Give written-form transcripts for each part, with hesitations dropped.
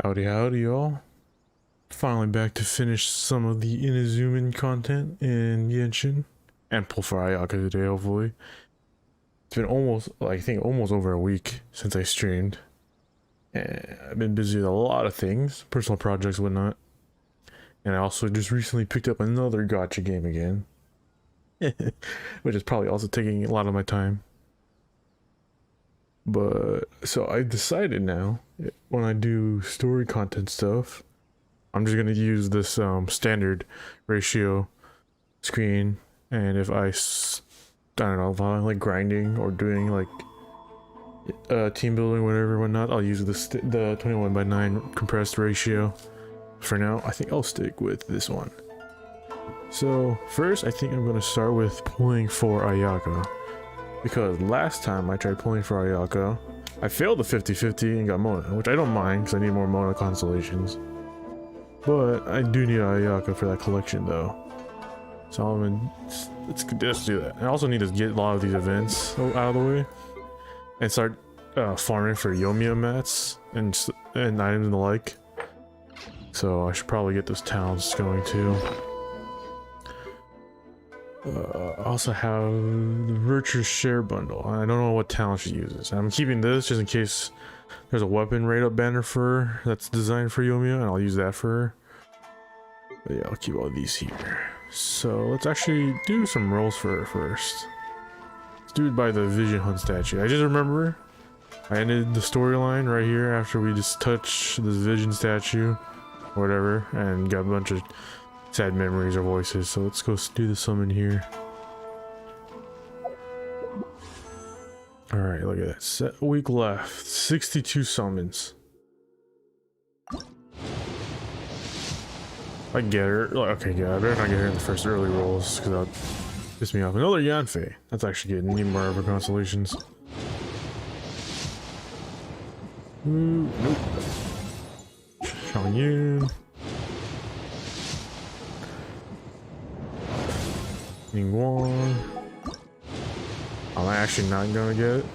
Howdy howdy y'all. Finally back to finish some of the Inazuma content in Genshin and pull for Ayaka today hopefully. It's been almost, I think almost over a week since I streamed. And I've been busy with a lot of things, personal projects, whatnot. And I also just recently picked up another gacha game again. Which is probably also taking a lot of my time. But so I decided now, when I do story content stuff, I'm just gonna use this standard ratio screen, and if I don't know, if I'm like grinding or doing like team building, whatever, whatnot, I'll use the 21:9 compressed ratio. For now, I think I'll stick with this one. So first, I think I'm gonna start with pulling for Ayaka. Because last time I tried pulling for Ayaka, I failed the 50-50 and got Mona, which I don't mind because I need more Mona constellations. But I do need Ayaka for that collection though. So let's do that. I also need to get a lot of these events out of the way and start farming for Yomiya mats and items and the like. So I should probably get those towns going too. I also have the Virtuous Share bundle. I don't know what talent she uses. I'm keeping this just in case there's a weapon rate up banner for her that's designed for Yomiya, and I'll use that for her. But yeah, I'll keep all these here. So let's actually do some rolls for her first. Let's do it by the Vision Hunt statue. I just remember I ended the storyline right here after we just touched this Vision statue or whatever and got a bunch of sad memories or voices. So let's go do the summon here. Alright, look at that. Set week left. 62 summons. I get her. Okay, yeah, I better not get her in the first early rolls because that'll piss me off. Another Yanfei. That's actually good. Need more of her constellations. Ooh, nope. Xiangyun. Ningguang. I'm actually not gonna get it.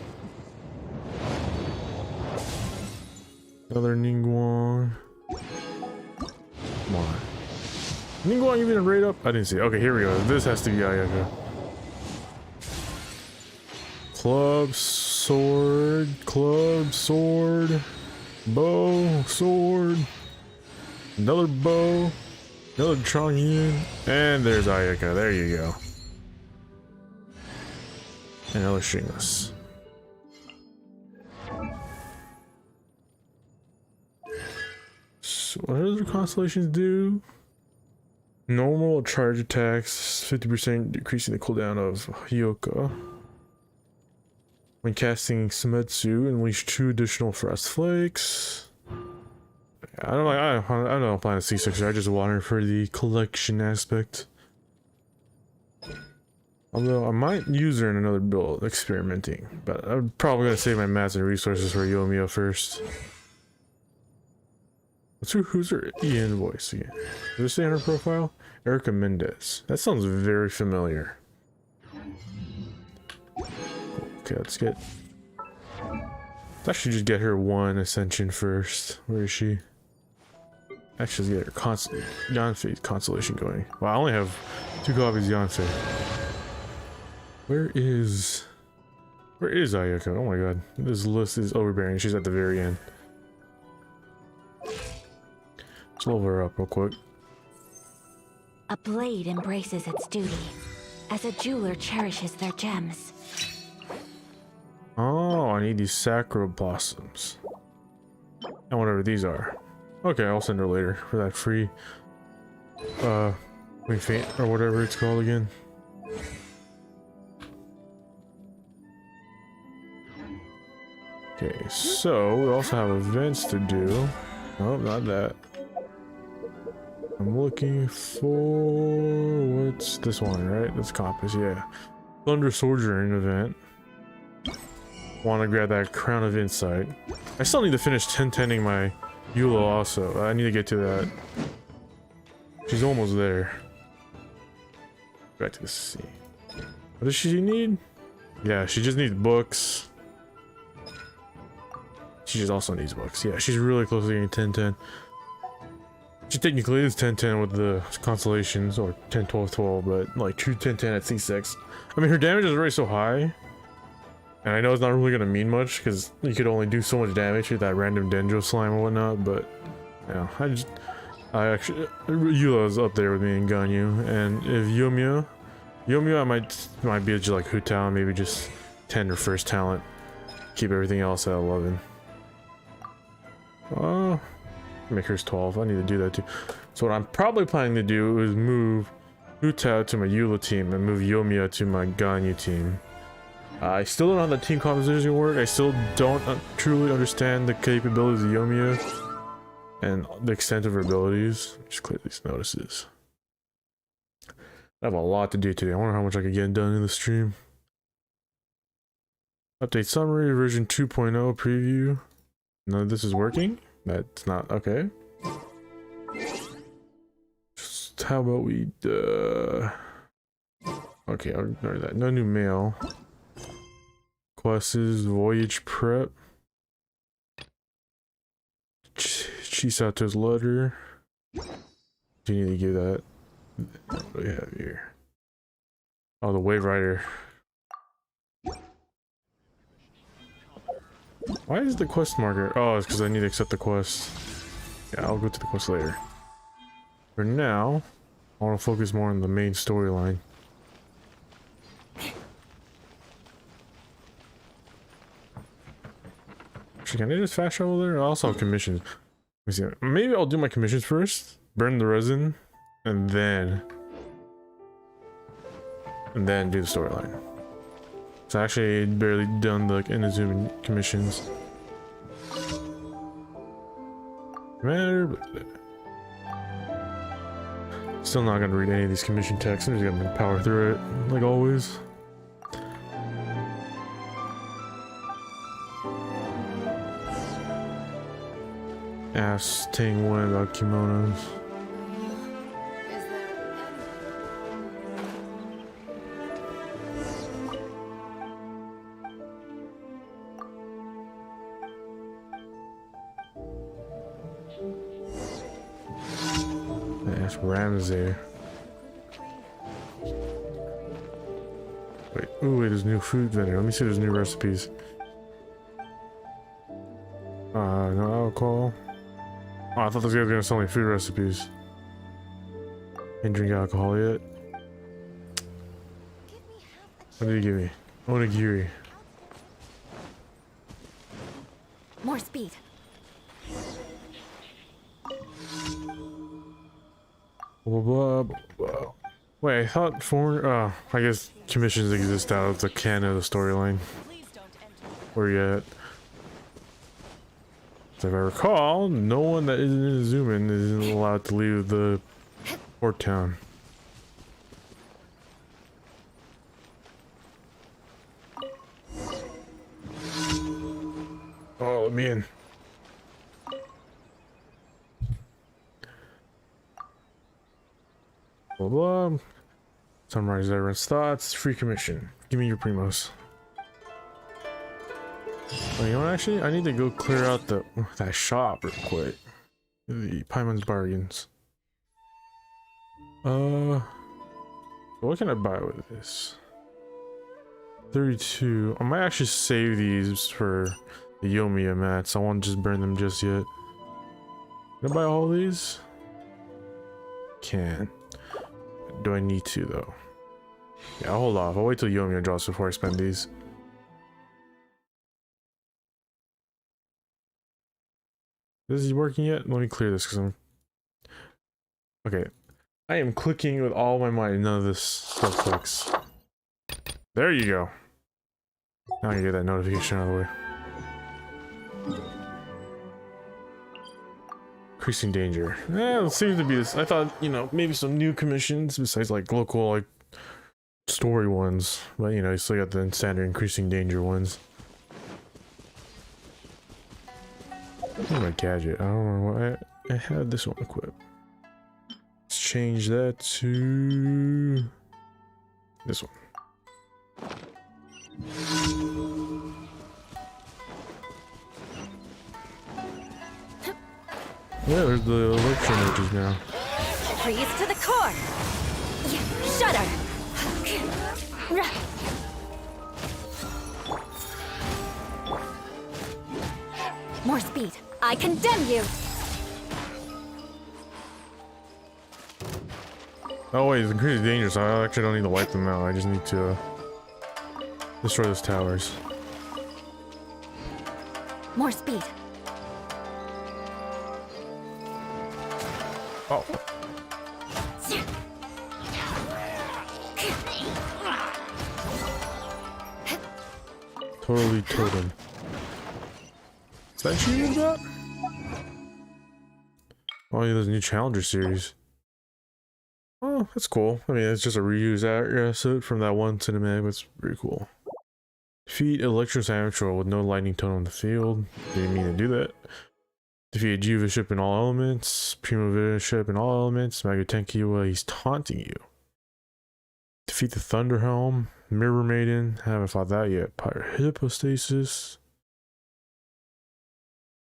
Another Ningguang. Come on. Ningguang even rate up? I didn't see it. Okay, here we go. This has to be Ayaka. Club, sword, bow, sword, another bow, another Xiangyun, and there's Ayaka. There you go. Another stringless. So what other constellations do? Normal charge attacks, 50% decreasing the cooldown of Hyoka. When casting Sumetsu, unleash 2 additional frost flakes. I don't plan a C6. I just want her for the collection aspect. Although I might use her in another build, experimenting, but I'm probably gonna save my mats and resources for Yomiya first. Who's her EN voice again? Does it say on her profile? Erica Mendez. That sounds very familiar. Okay, let's actually just get her one ascension first. Where is she? Actually, let's get her Yanfei constellation going. Well, I only have 2 copies of Yanfei. Where is Ayaka? Oh my god. This list is overbearing. She's at the very end. Let's level her up real quick. A blade embraces its duty, as a jeweler cherishes their gems. Oh, I need these sacro blossoms. And whatever these are. Okay, I'll send her later for that free wing feint or whatever it's called again. Okay, so we also have events to do. Oh, not that. I'm looking for... what's this one, right? That's Compass, yeah. Thunder Sojourn event. Want to grab that Crown of Insight. I still need to finish 10-10ing my Eula also. I need to get to that. She's almost there. Back to the sea. What does she need? Yeah, she just needs books. She just also needs books. Yeah, she's really close to getting 10-10. She technically is 10-10 with the constellations, or 10-12-12, but like true 10-10 at C6. I mean, her damage is already so high. And I know it's not really going to mean much, because you could only do so much damage with that random Dendro slime or whatnot, but... Yeah, I actually... Eula's up there with me and Ganyu, and if Yoimiya... Yoimiya I might be just like Hu-Tao, maybe just 10 or first talent. Keep everything else at 11. Make hers 12. I need to do that too. So what I'm probably planning to do is move Hu-Tao to my Eula team and move Yoimiya to my Ganyu team. I still don't know how the team composition work. I still don't truly understand the capabilities of Yoimiya and the extent of her abilities. Just clear these notices. I have a lot to do today. I wonder how much I could get done in the stream. Update summary, version 2.0 preview. None of this is working. That's not okay. Just how about we okay, I'll ignore that. No new mail. Quests, voyage prep. Chisato's letter. Do you need to give that? What do we have here? Oh, the Wave Rider. Why is the quest marker? Oh, it's because I need to accept the quest. Yeah, I'll go to the quest later. For now, I want to focus more on the main storyline. Actually, can I just fast travel there? I also have commissions. Let me see. Maybe I'll do my commissions first, burn the resin, and then do the storyline. So I actually barely done the Inazuma commissions. Matter, but still not gonna read any of these commission texts. I'm just gonna power through it, like always. Ask Tang one about kimonos. Ramsey. Wait, ooh, wait, there's new food vendor. Let me see if there's new recipes. No alcohol. Oh, I thought this guy was gonna sell me food recipes. Can't drink alcohol yet. What did he give me? Onigiri. More speed. Blah, blah, blah, blah. Wait, I thought foreign. I guess commissions exist out of the canon of the storyline. Where you at? So if I recall, no one that isn't in Inazuma isn't allowed to leave the port town. Oh, let me in. Blah blah. Summarize everyone's thoughts. Free commission. Give me your primos. Oh, you know what? Actually, I need to go clear out that shop real quick. The Paimon's bargains. What can I buy with this? 32. I might actually save these for the Yoimiya mats. I won't just burn them just yet. Can I buy all these? Can. Do I need to though? Yeah, I'll hold off. I'll wait till Yoimiya drops before I spend these. This is working yet? Let me clear this because I'm... Okay. I am clicking with all my might. None of this stuff clicks. There you go. Now I can get that notification out of the way. Increasing danger. It seems to be this. I thought, you know, maybe some new commissions besides like local, like story ones. But you know, you still got the standard increasing danger ones. What's my gadget? I don't know why I had this one equipped. Let's change that to this one. Yeah, there's the electro energies now. Freeze to the core. Shudder. More speed. I condemn you. Oh wait, the increase is dangerous. I actually don't need to wipe them out. I just need to destroy those towers. More speed. Oh. Totally totem. Is that you got? Oh yeah, there's a new Challenger series. Oh, that's cool. I mean, it's just a reuse asset from that one cinematic, but it's pretty cool. Defeat Electro's Amateur with no lightning tone on the field. Didn't mean to do that. Defeat Jiva ship in all elements. Primavera ship in all elements. Magatenki while he's taunting you. Defeat the Thunderhelm. Mirror Maiden. Haven't fought that yet. Hypostasis.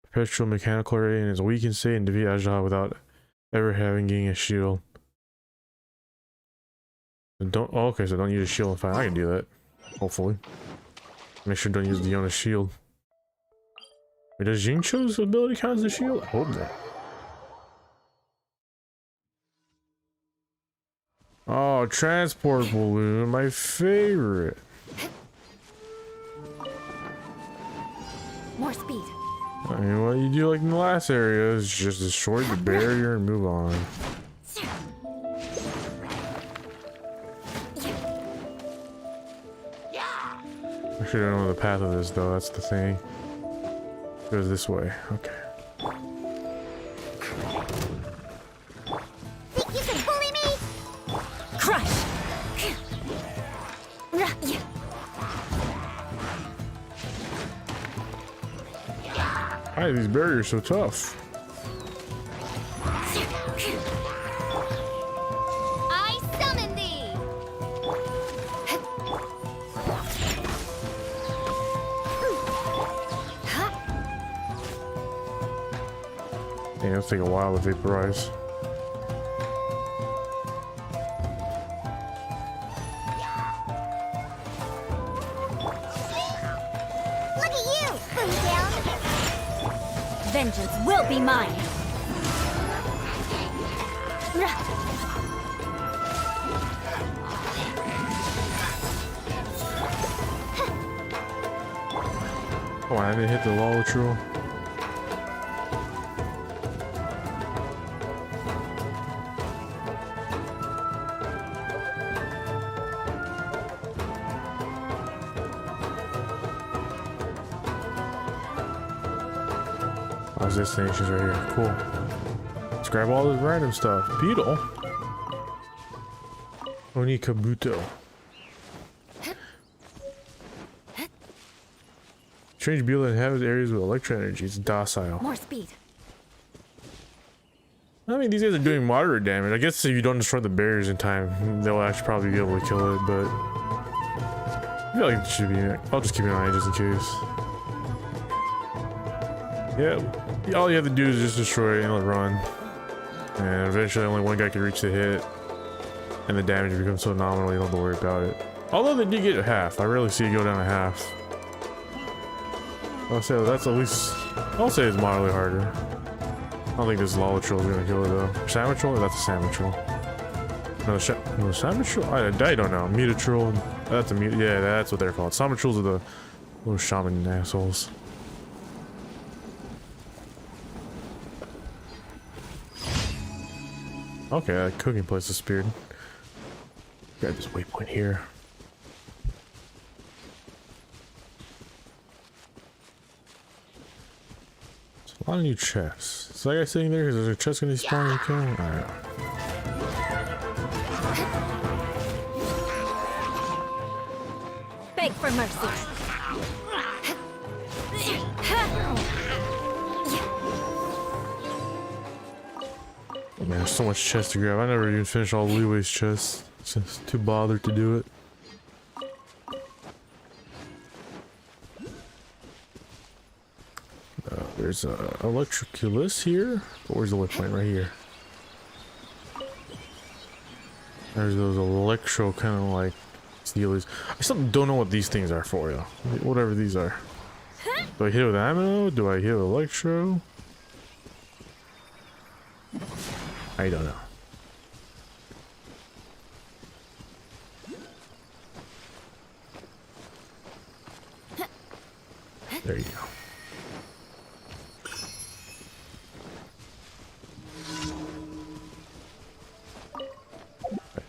Perpetual Mechanical Ray in his weakened state, and defeat Aja without ever having gained a shield. Don't. Oh, okay, so don't use a shield in fight. I can do that. Hopefully. Make sure don't use Diona's shield. Wait, does Jincho's ability count as a shield? I hope not. Oh, transport balloon, my favorite. More speed. I mean, what you do like in the last area is just destroy the barrier and move on. Actually, I don't know the path of this though, that's the thing. It goes this way, okay. Think you can bully me? Crush! Why are these barriers so tough? I summon thee! Dang, it'll take a while to vaporize. Look at you, Boom Down! Vengeance will be mine! Oh, I didn't hit the Lolotro. Oh, destinations right here. Cool. Let's grab all this random stuff. Beetle. Onikabuto. Strange beetle that inhabits areas with electro energy. It's docile. More speed. I mean, these guys are doing moderate damage. I guess if you don't destroy the barriers in time, they'll actually probably be able to kill it, but I feel like it should be. I'll just keep an eye just in case. Yeah, all you have to do is just destroy it and let it run. And eventually only one guy can reach the hit, and the damage becomes so nominal you don't have to worry about it. Although they do get a half. I rarely see it go down to half. I'll say that's at least, I'll say it's moderately harder. I don't think this Lolotro is gonna kill it though. Samatrol? That's a Samatrol. No, Samatrol? I don't know. Mutatrol. That's a yeah, that's what they're called. Samatrols are the little shaman assholes. Okay, that cooking place disappeared. Got this waypoint here. A lot of new chests. Is that guy sitting there? Is there a chest gonna spawn and kill? Alright. Beg for mercy. Oh man, there's so much chest to grab. I never even finished all Leeway's chests. Just too bothered to do it. there's a electroculus here. Where's the whip point? Right here. There's those electro kind of like steelies. I still don't know what these things are for, though. Whatever these are. Do I hit it with ammo? Do I hit it with electro? I don't know. There you go.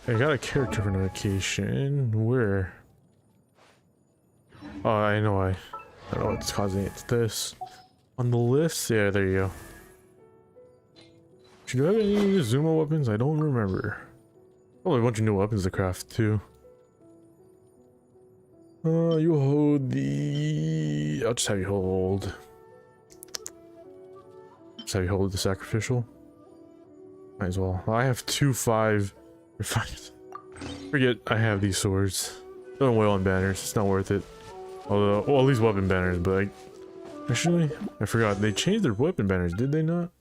I got a character for notification. Where? Oh, I know why. I don't know what's causing it. It's this. On the lifts? Yeah, there you go. Should you have any Inazuma weapons? I don't remember. Probably a bunch of new weapons to craft too. You hold the... I'll just have you hold... Just have you hold the sacrificial. Might as well. I have 2-5... Forget I have these swords. Don't wail on banners. It's not worth it. Although, well, at least weapon banners, but actually, I forgot. They changed their weapon banners, did they not?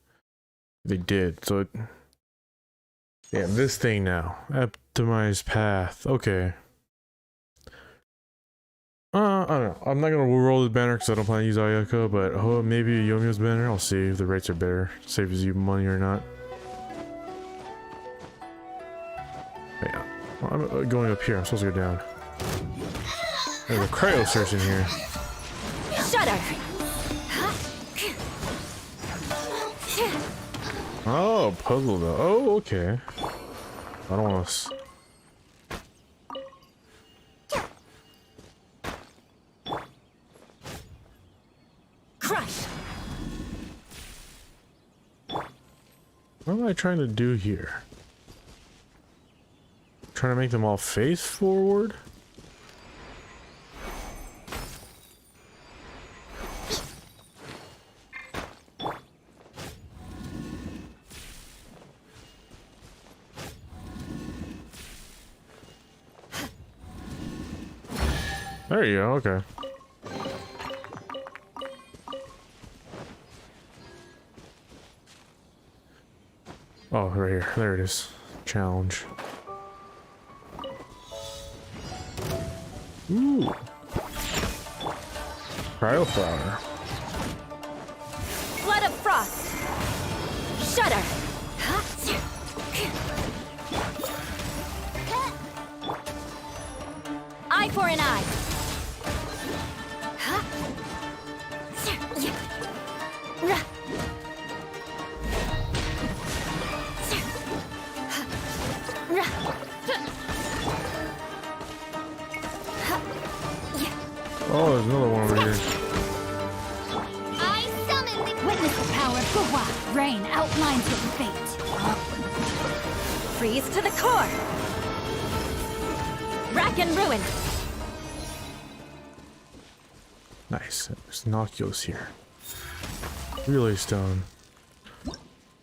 They did. So, yeah, this thing now. Optimized path. Okay. I don't know. I'm not gonna roll the banner because I don't plan to use Ayaka, but maybe a Yomio's banner. I'll see if the rates are better. Saves you money or not. Yeah. Well, I'm going up here. I'm supposed to go down. There's a cryo search in here. Shudder. Oh, puzzle though. Oh, okay. I don't want to. Crush. What am I trying to do here? Trying to make them all face forward? There you go, okay. Oh, right here. There it is. Challenge. Ooh. Cryo flower. Flood of frost. Shudder. Eye for an eye. Oh, there's another one over here. I summon the witness the power of Gawa. Rain outlines your fate. Freeze to the core. Rack and ruin. Nice. There's Nocculus here. Relay stone.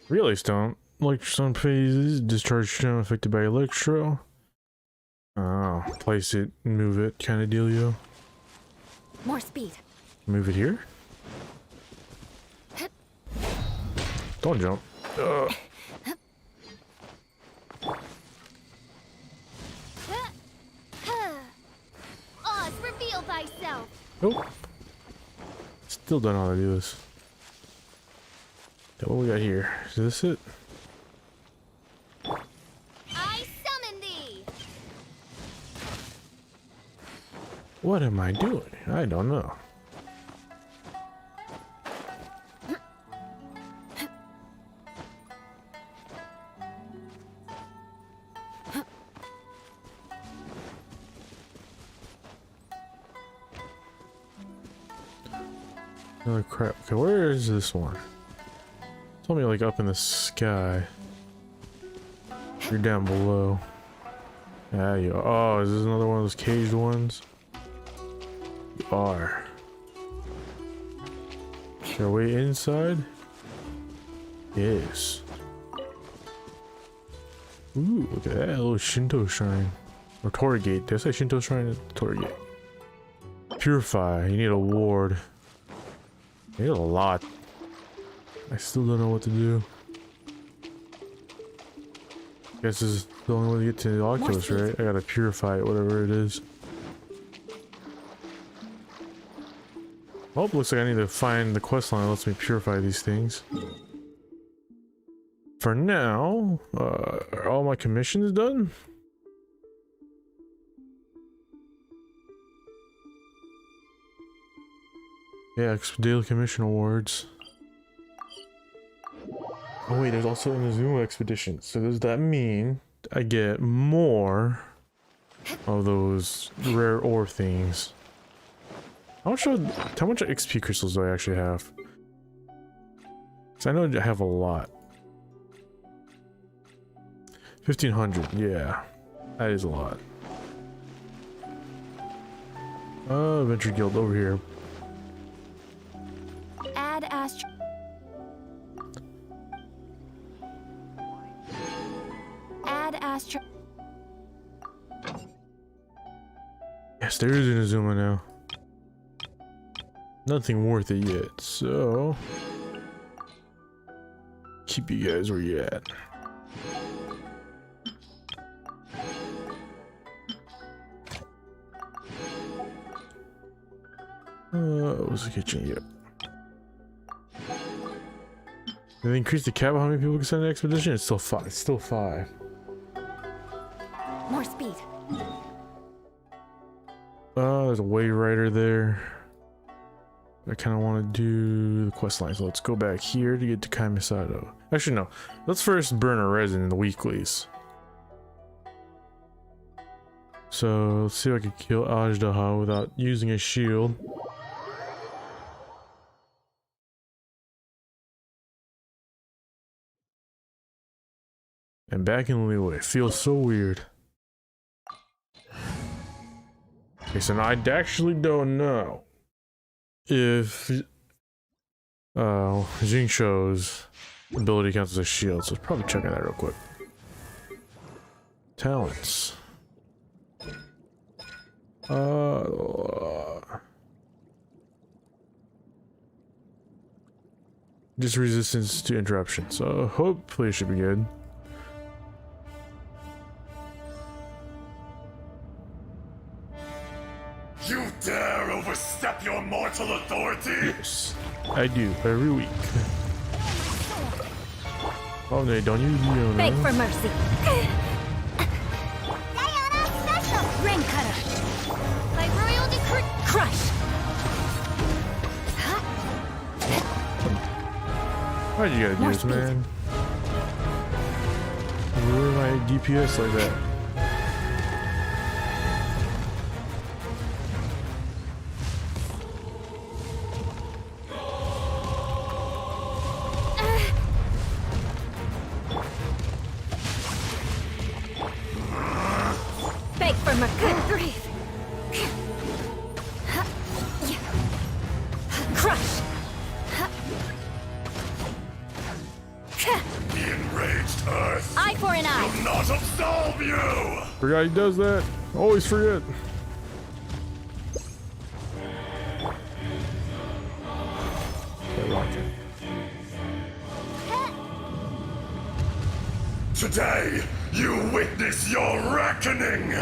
Relay stone. Electrostone phases. Discharge stone affected by electro. Oh, place it, move it, kind of dealio. More speed. Move it here. Don't jump. Oz, reveal thyself. Nope. Still don't know how to do this. Okay, what we got here? Is this it? I summon thee. What am I doing? I don't know. Another crap. Okay, where is this one? Told me like up in the sky. You're down below. Yeah, you are. Oh, is this another one of those caged ones? You are. Is there a way inside? Yes. Ooh, look at that little Shinto shrine. Or Torii Gate. Did I say Shinto shrine? Torii Gate. Purify. You need a ward. You need a lot. I still don't know what to do. Guess this is the only way to get to the Oculus, right? I gotta purify it, whatever it is. Oh, looks like I need to find the quest line that lets me purify these things. For now, are all my commissions done? Yeah, daily commission awards. Oh wait, there's also an Inazuma expedition. So does that mean I get more of those rare ore things? How much XP crystals do I actually have? Because I know I have a lot. 1500, yeah. That is a lot. Adventure Guild over here. Add Astro. Add Astro. Yes, there is Inazuma now. Nothing worth it yet, so keep you guys where you at. What was the kitchen? Yep. Did they increase the cap of how many people can send an expedition? It's still 5. It's still 5. More speed. There's a way rider there. I kind of want to do the quest line, so let's go back here to get to Kaimisado. Actually, no. Let's first burn a resin in the weeklies. So let's see if I can kill Ajdaha without using a shield. And back in Leeway. Feels so weird. Okay, so now I actually don't know if Jingshou's ability counts as a shield, so let's probably check on that real quick. Talents. Just resistance to interruption, so hopefully it should be good. You dare overstep your mortal authority? Yes, I do every week. Oh, no, don't you know? Beg for mercy. Diana special. Rain cutter. By royal decree. Crush. Why'd you gotta do this, man? Ruin my DPS like that. Good grief! Crush! The enraged earth Eye for an eye! will not absolve you! Forgot he does that. Always forget. Today, you witness your reckoning!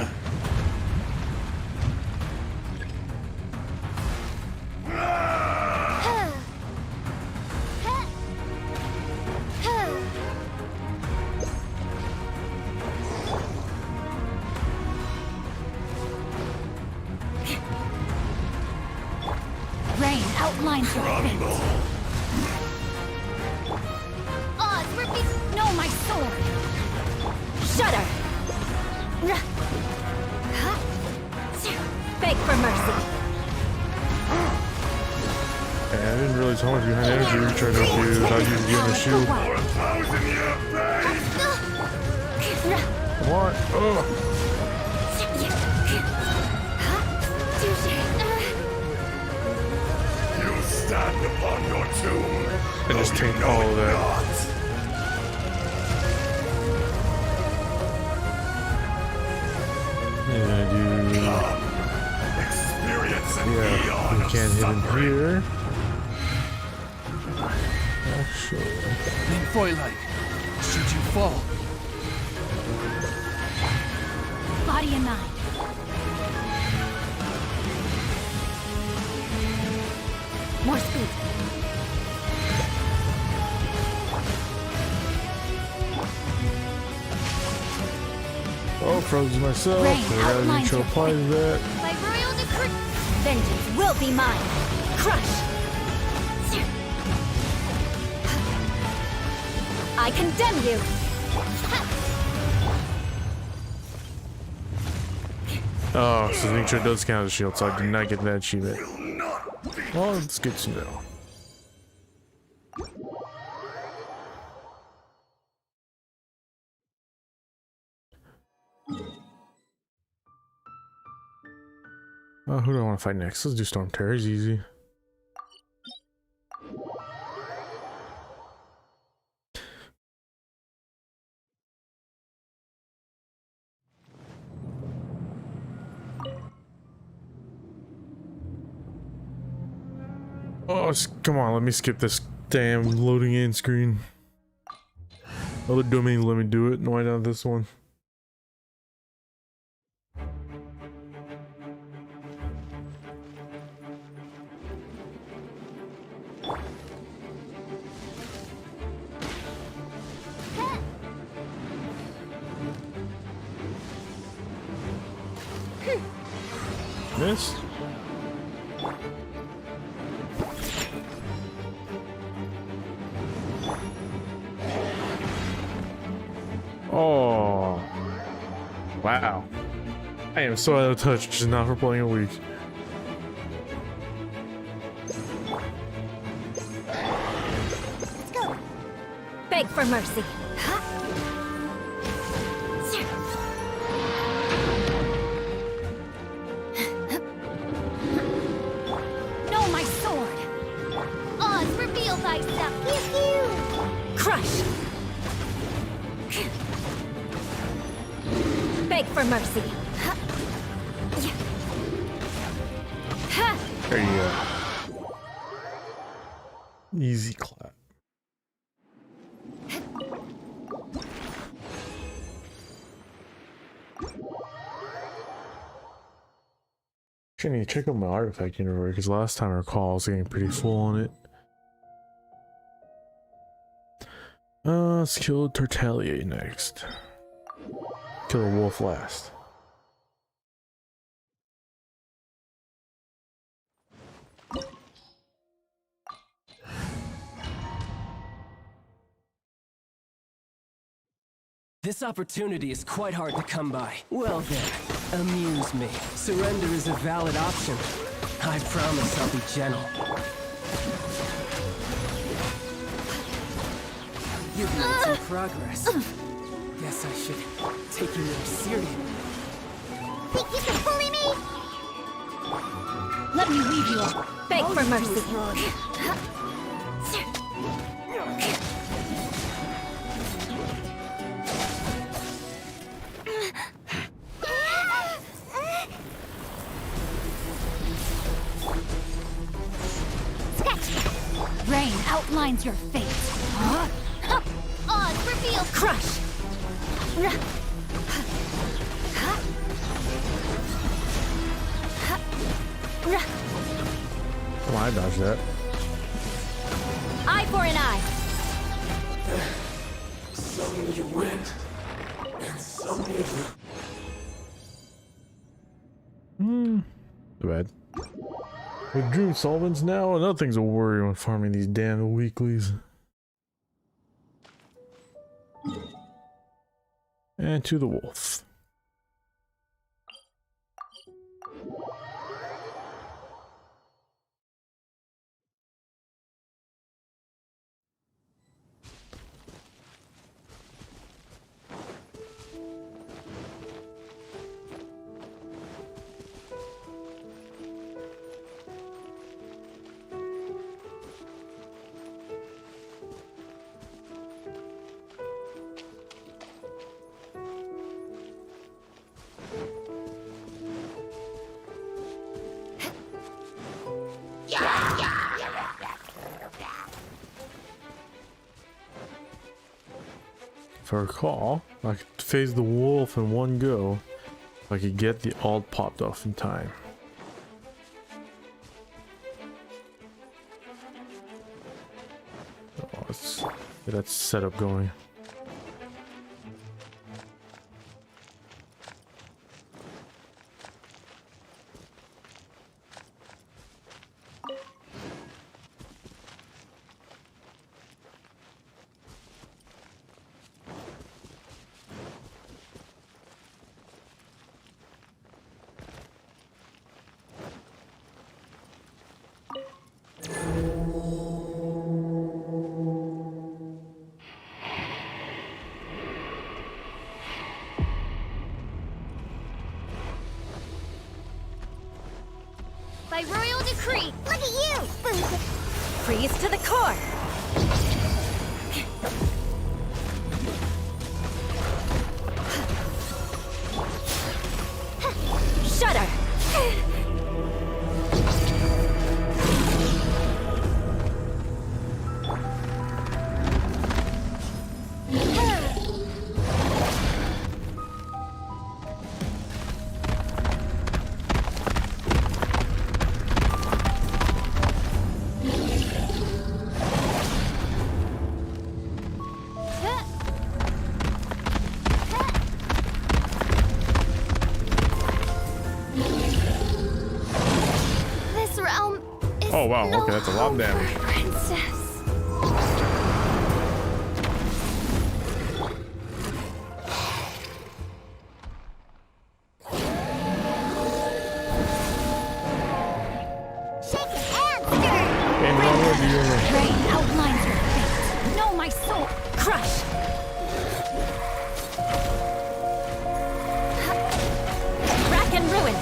Rain outlines your fate. Rumble! Oz, repeat. No, my sword. Shudder. Beg for mercy. I didn't realize how much behind energy recharge I do without using the shield. For 1,000-year pain! What? Oh. You stand upon your tomb. I just though you take know all of it that. not. I'm gonna do. Experience an Yeah, eon we of can't hit him suffering. here. So, Then Feuerlight, should you fall, Body and mind. More speed. oh, froze myself. Rain I gotta need outlines to your apply fate. that. By royal decree. Vengeance will be mine. Crush. I condemn you. Oh, so nature does count as a shield, so I did not get that achievement. Will not be. Well, it's good to know. Who do I want to fight next? Let's do Storm Terror. It's easy. Oh, come on, let me skip this damn loading in screen. Other domain, let me do it. No, why not this one? Miss? Oh, wow. I am so out of touch just now for playing a week. Let's go. Beg for mercy. No, my sword. Oz, reveal thyself. Crush. Beg for mercy. There you go. Easy clap. Actually, I need to check out my artifact inventory because last time I recall I was getting pretty full on it. Let's kill Tertaliate next. Kill a wolf last. this opportunity is quite hard to come by. Well then, amuse me. Surrender is a valid option. I promise I'll be gentle. You've made some progress. Guess I should take you more seriously. Think you can bully me? Let me leave you all. Beg for mercy. Rain outlines your fate. Oz reveals. Crush. Come on, I dodged that. Eye for an eye. Some you went, and some you Too bad. With Drew Solvents now, nothing's a worry when farming these damn weeklies. And to the wolf. if I recall, I could phase the wolf in one go if I could get the alt popped off in time. Oh, let's get that setup going. By royal decree! Look at you! Freeze to the core! Shudder! This realm is Oh wow, no okay, that's a lot of home damage. for a princess. Rain outlines your fate. Know my soul. Crush! Rack and ruin!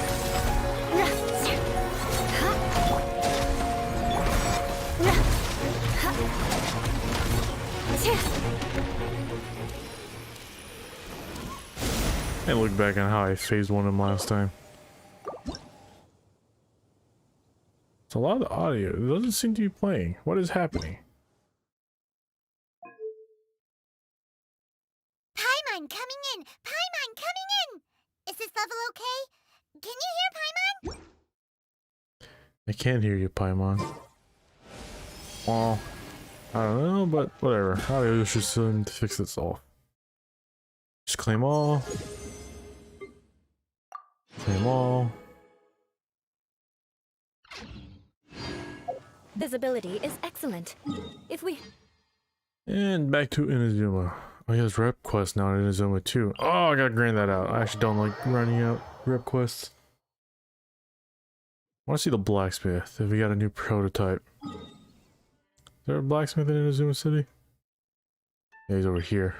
And look back on how I phased one of them last time. It's a lot of audio. It doesn't seem to be playing. What is happening? Paimon coming in! Paimon coming in! Is this level okay? Can you hear Paimon? I can't hear you, Paimon. Well, I don't know, but whatever. Audio should soon fix itself. Just claim all. Claim all. Visibility is excellent. If we... And back to Inazuma. Oh, he has rep quests now in Inazuma too. Oh, I gotta grind that out. I actually don't like running out rep quests. I want to see the blacksmith, if we got a new prototype. Is there a blacksmith in Inazuma City? Yeah, he's over here.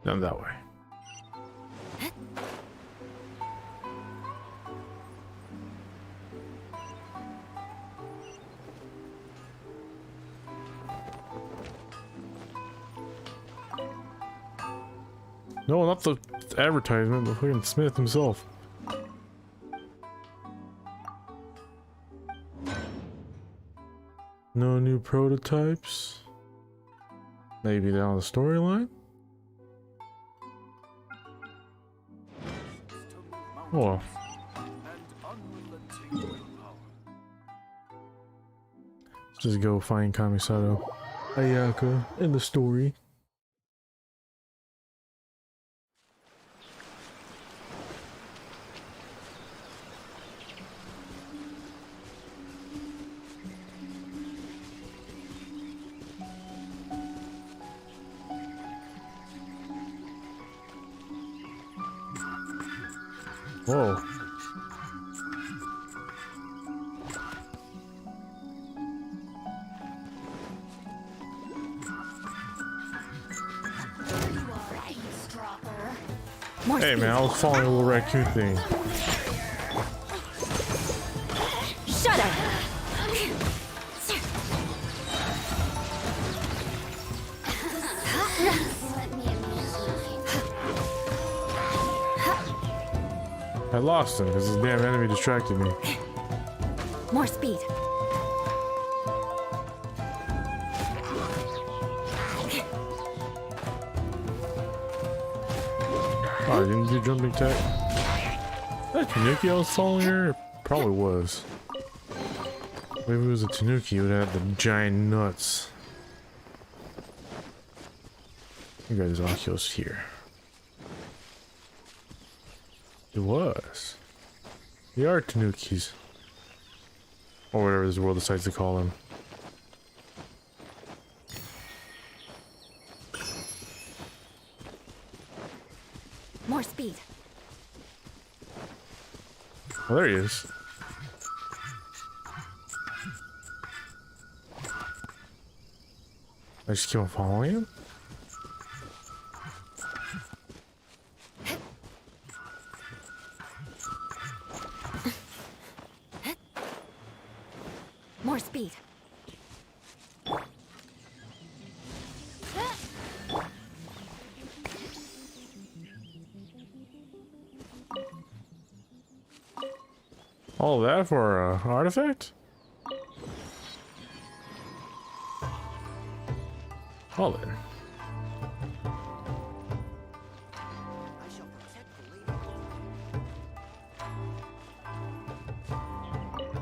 Down that way. No, not the advertisement, but fucking Smith himself. No new prototypes. Maybe down the storyline. Oh. Let's just go find Kamisato Ayaka in the story. Whoa. Hey man, I was following a little raccoon thing. Shut up! I lost him because this damn enemy distracted me. More speed. Oh, I didn't do jumping tech. That Tanuki I was following her? It probably was. Maybe it was a Tanuki, it would have the giant nuts. You guys Oculus here. It was. They are Tanukis. Or whatever this world decides to call them. More speed. Oh, there he is. I just keep on following him? More speed. All of that for an artifact? All in.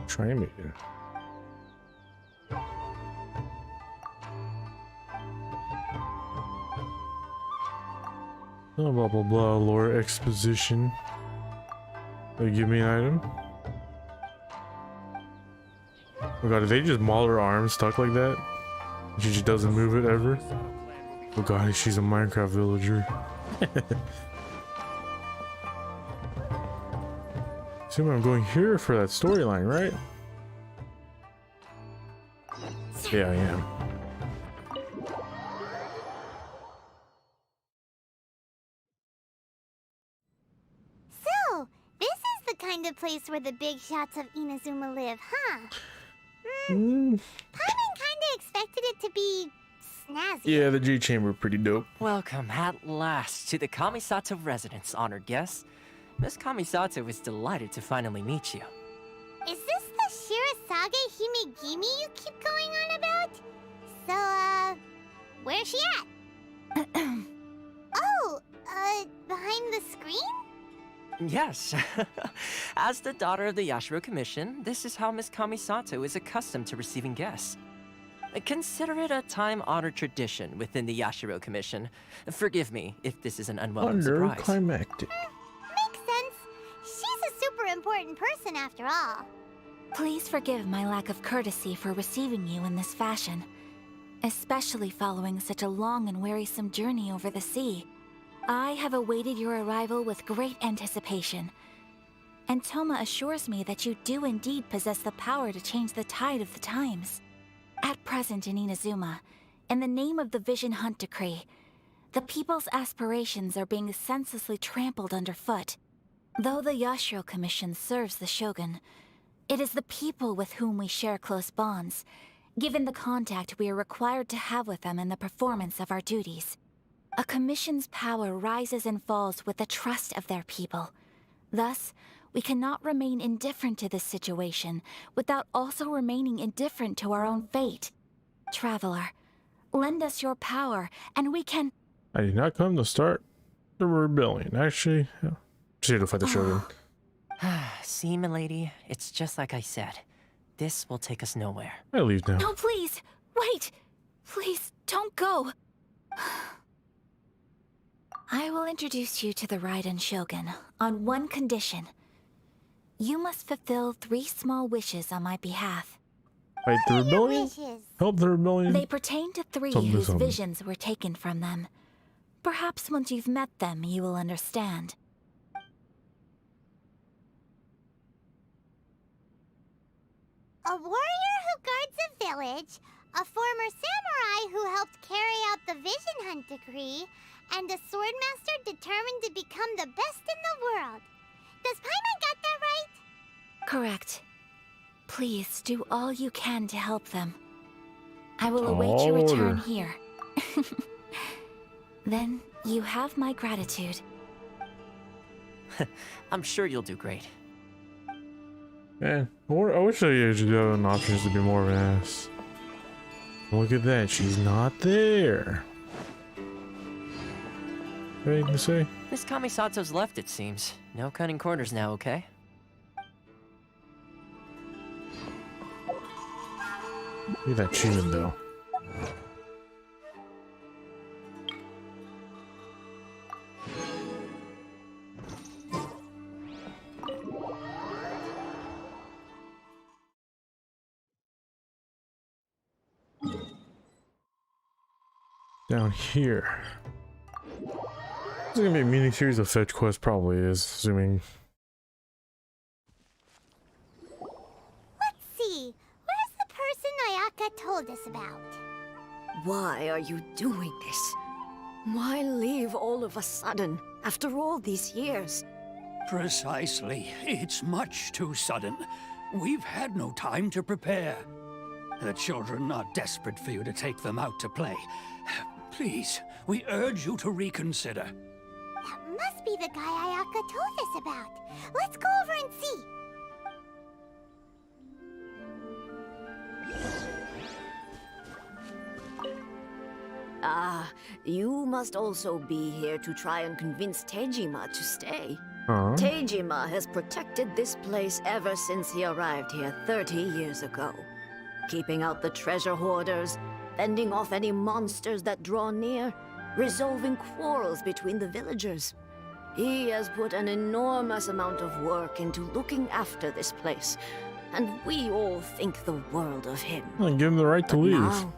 Try me. Oh, blah blah blah. Lore exposition. They give me an item. Oh god, did they just maul her arm stuck like that? She just doesn't move it ever? Oh god, she's a Minecraft villager. Assume I'm going here for that storyline, right? Yeah, I am. So, this is the kind of place where the big shots of Inazuma live, huh? Paimon kinda expected it to be snazzy. Yeah, the G chamber pretty dope. Welcome at last to the Kamisato residence, honored guests. Miss Kamisato is delighted to finally meet you. Is this the Shirasage Himegimi you keep going on about? So, where's she at? Oh, behind the screen? Yes. As the daughter of the Yashiro Commission, this is how Miss Kamisato is accustomed to receiving guests. Consider it a time-honored tradition within the Yashiro Commission. Forgive me if this is an unwelcome surprise. Underclimactic. Makes sense. She's a super important person after all. Please forgive my lack of courtesy for receiving you in this fashion, especially following such a long and wearisome journey over the sea. I have awaited your arrival with great anticipation, and Toma assures me that you do indeed possess the power to change the tide of the times. At present in Inazuma, in the name of the Vision Hunt Decree, the people's aspirations are being senselessly trampled underfoot. Though the Yashiro Commission serves the Shogun, it is the people with whom we share close bonds, given the contact we are required to have with them in the performance of our duties. A commission's power rises and falls with the trust of their people. Thus, we cannot remain indifferent to this situation without also remaining indifferent to our own fate. Traveler, lend us your power, and we can... I did not come to start the rebellion. Actually, yeah. Just here to fight the Shogun. See, milady, it's just like I said. This will take us nowhere. I leave now. No, please! Wait! Please, don't go! I will introduce you to the Raiden Shogun on one condition. You must fulfill 3 small wishes on my behalf. Fight the rebellion? Wishes. Help the rebellion? They pertain to 3 whose visions were taken from them. Perhaps once you've met them, you will understand. A warrior who guards a village, a former samurai who helped carry out the Vision Hunt Decree, and a swordmaster determined to become the best in the world. Does Paimon got that right? Correct. Please do all you can to help them. I will await your return here. Then you have my gratitude. I'm sure you'll do great. Man, I wish I had an options to be more of an ass. Look at that, she's not there. Anything to say? Miss Kamisato's left, it seems. No cutting corners now, okay? Look at that achievement though. Down here. This is gonna be a mini series of fetch quests, probably is, assuming. Let's see. Where's the person Ayaka told us about? Why are you doing this? Why leave all of a sudden, after all these years? Precisely. It's much too sudden. We've had no time to prepare. The children are desperate for you to take them out to play. Please, we urge you to reconsider. That must be the guy Ayaka told us about. Let's go over and see. Ah, you must also be here to try and convince Tejima to stay. Huh? Tejima has protected this place ever since he arrived here 30 years ago. Keeping out the treasure hoarders, fending off any monsters that draw near, resolving quarrels between the villagers. He has put an enormous amount of work into looking after this place, and we all think the world of him. Give him the right to But leave. now,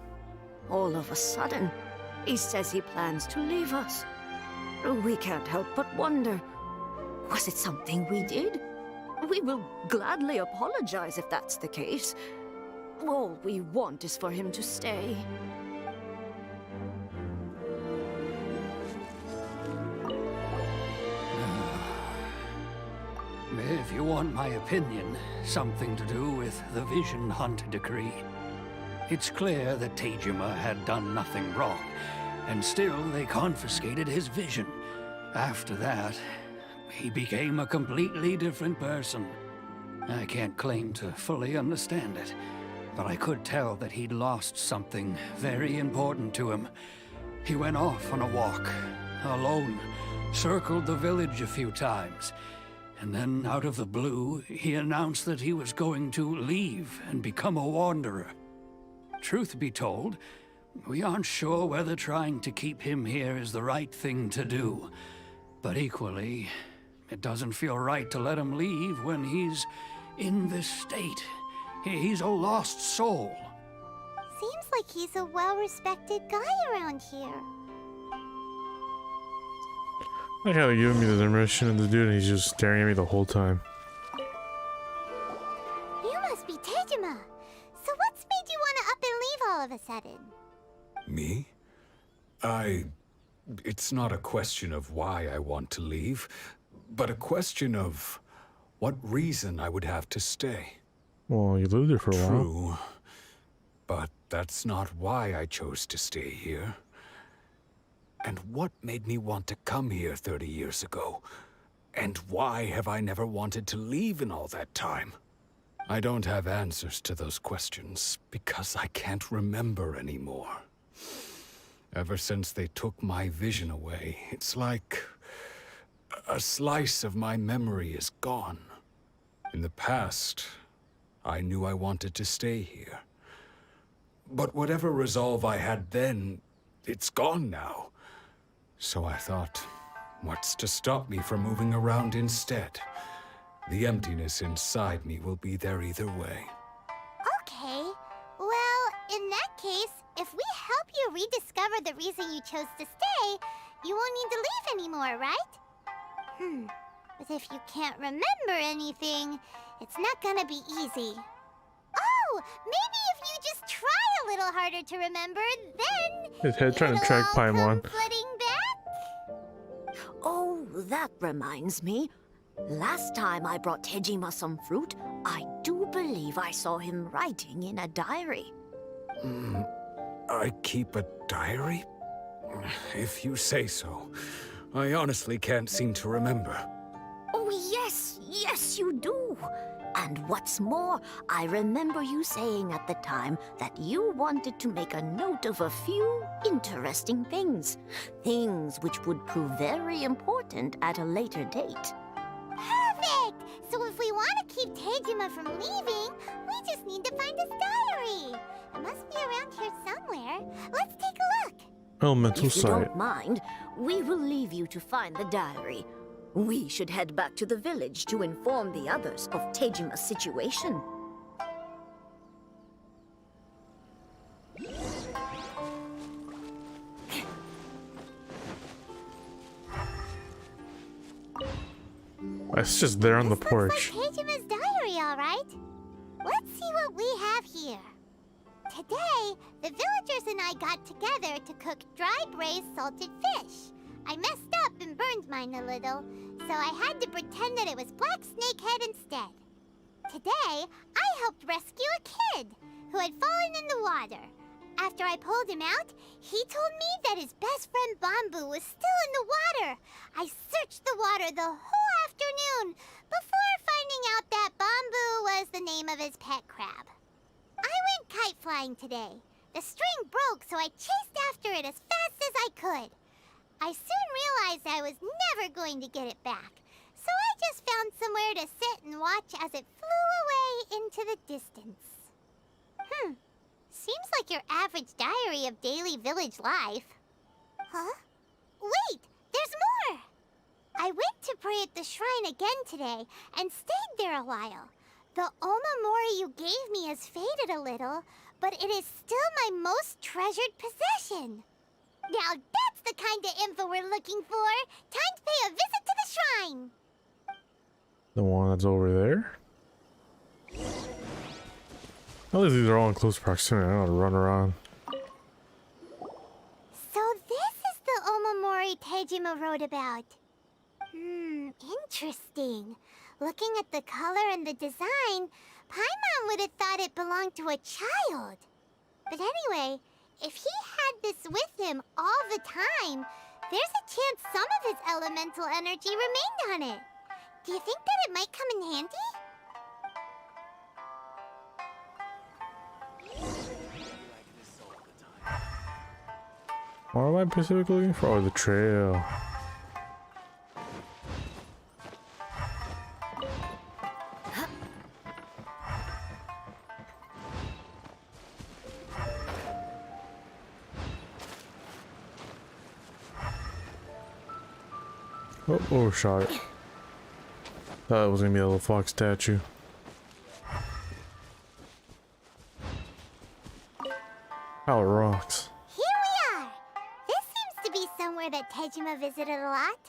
all of a sudden, he says he plans to leave us. We can't help but wonder, was it something we did? We will gladly apologize if that's the case. All we want is for him to stay. If you want my opinion, something to do with the Vision Hunt decree. It's clear that Tejima had done nothing wrong, and still they confiscated his vision. After that, he became a completely different person. I can't claim to fully understand it, but I could tell that he'd lost something very important to him. He went off on a walk, alone, circled the village a few times, and then out of the blue, he announced that he was going to leave and become a wanderer. Truth be told, we aren't sure whether trying to keep him here is the right thing to do. But equally, it doesn't feel right to let him leave when he's in this state. He's a lost soul. Seems like he's a well-respected guy around here. I like how they're giving me the impression of the dude and he's just staring at me the whole time. You must be Tejima. So what's made you want to up and leave all of a sudden? Me? It's not a question of why I want to leave, but a question of what reason I would have to stay. Well, you lived there for a while. True, but that's not why I chose to stay here. And what made me want to come here 30 years ago? And why have I never wanted to leave in all that time? I don't have answers to those questions because I can't remember anymore. Ever since they took my vision away, it's like a slice of my memory is gone. In the past, I knew I wanted to stay here. But whatever resolve I had then, it's gone now. So I thought, what's to stop me from moving around instead? The emptiness inside me will be there either way. Okay. Well, in that case, if we help you rediscover the reason you chose to stay, you won't need to leave anymore, right? But if you can't remember anything, it's not gonna be easy. Oh, maybe if you just try a little harder to remember, then His head trying to it'll track all Paimon. come flooding back. Oh, that reminds me. Last time I brought Tejima some fruit, I do believe I saw him writing in a diary. I keep a diary? If you say so. I honestly can't seem to remember. Yes, you do. And what's more, I remember you saying at the time that you wanted to make a note of a few interesting things. Things which would prove very important at a later date. Perfect! So if we want to keep Tejima from leaving, we just need to find his diary. It must be around here somewhere. Let's take a look. Elemental If you site. don't mind, we will leave you to find the diary. We should head back to the village to inform the others of Tejima's situation. It's just there on the This porch. looks like Tejima's diary, all right. Let's see what we have here. Today, the villagers and I got together to cook dry braised salted fish. I messed up and burned mine a little, so I had to pretend that it was black snakehead instead. Today, I helped rescue a kid who had fallen in the water. After I pulled him out, he told me that his best friend Bamboo was still in the water. I searched the water the whole afternoon before finding out that Bamboo was the name of his pet crab. I went kite flying today. The string broke, so I chased after it as fast as I could. I soon realized I was never going to get it back, so I just found somewhere to sit and watch as it flew away into the distance. Seems like your average diary of daily village life. Huh? Wait, there's more! I went to pray at the shrine again today and stayed there a while. The Omamori you gave me has faded a little, but it is still my most treasured possession. Now that's the kind of info we're looking for. Time to pay a visit to the shrine. The one that's over there. At least these are all in close proximity. I don't have to run around. So this is the Omamori Tejima wrote about. Interesting. Looking at the color and the design, Paimon would have thought it belonged to a child. But anyway, if he had this with him all the time, there's a chance some of his elemental energy remained on it. Do you think that it might come in handy? What am I specifically looking for? Oh, the trail. Oh, overshot it. Thought it was gonna be a little fox statue. How it rocks. Here we are! This seems to be somewhere that Tejima visited a lot.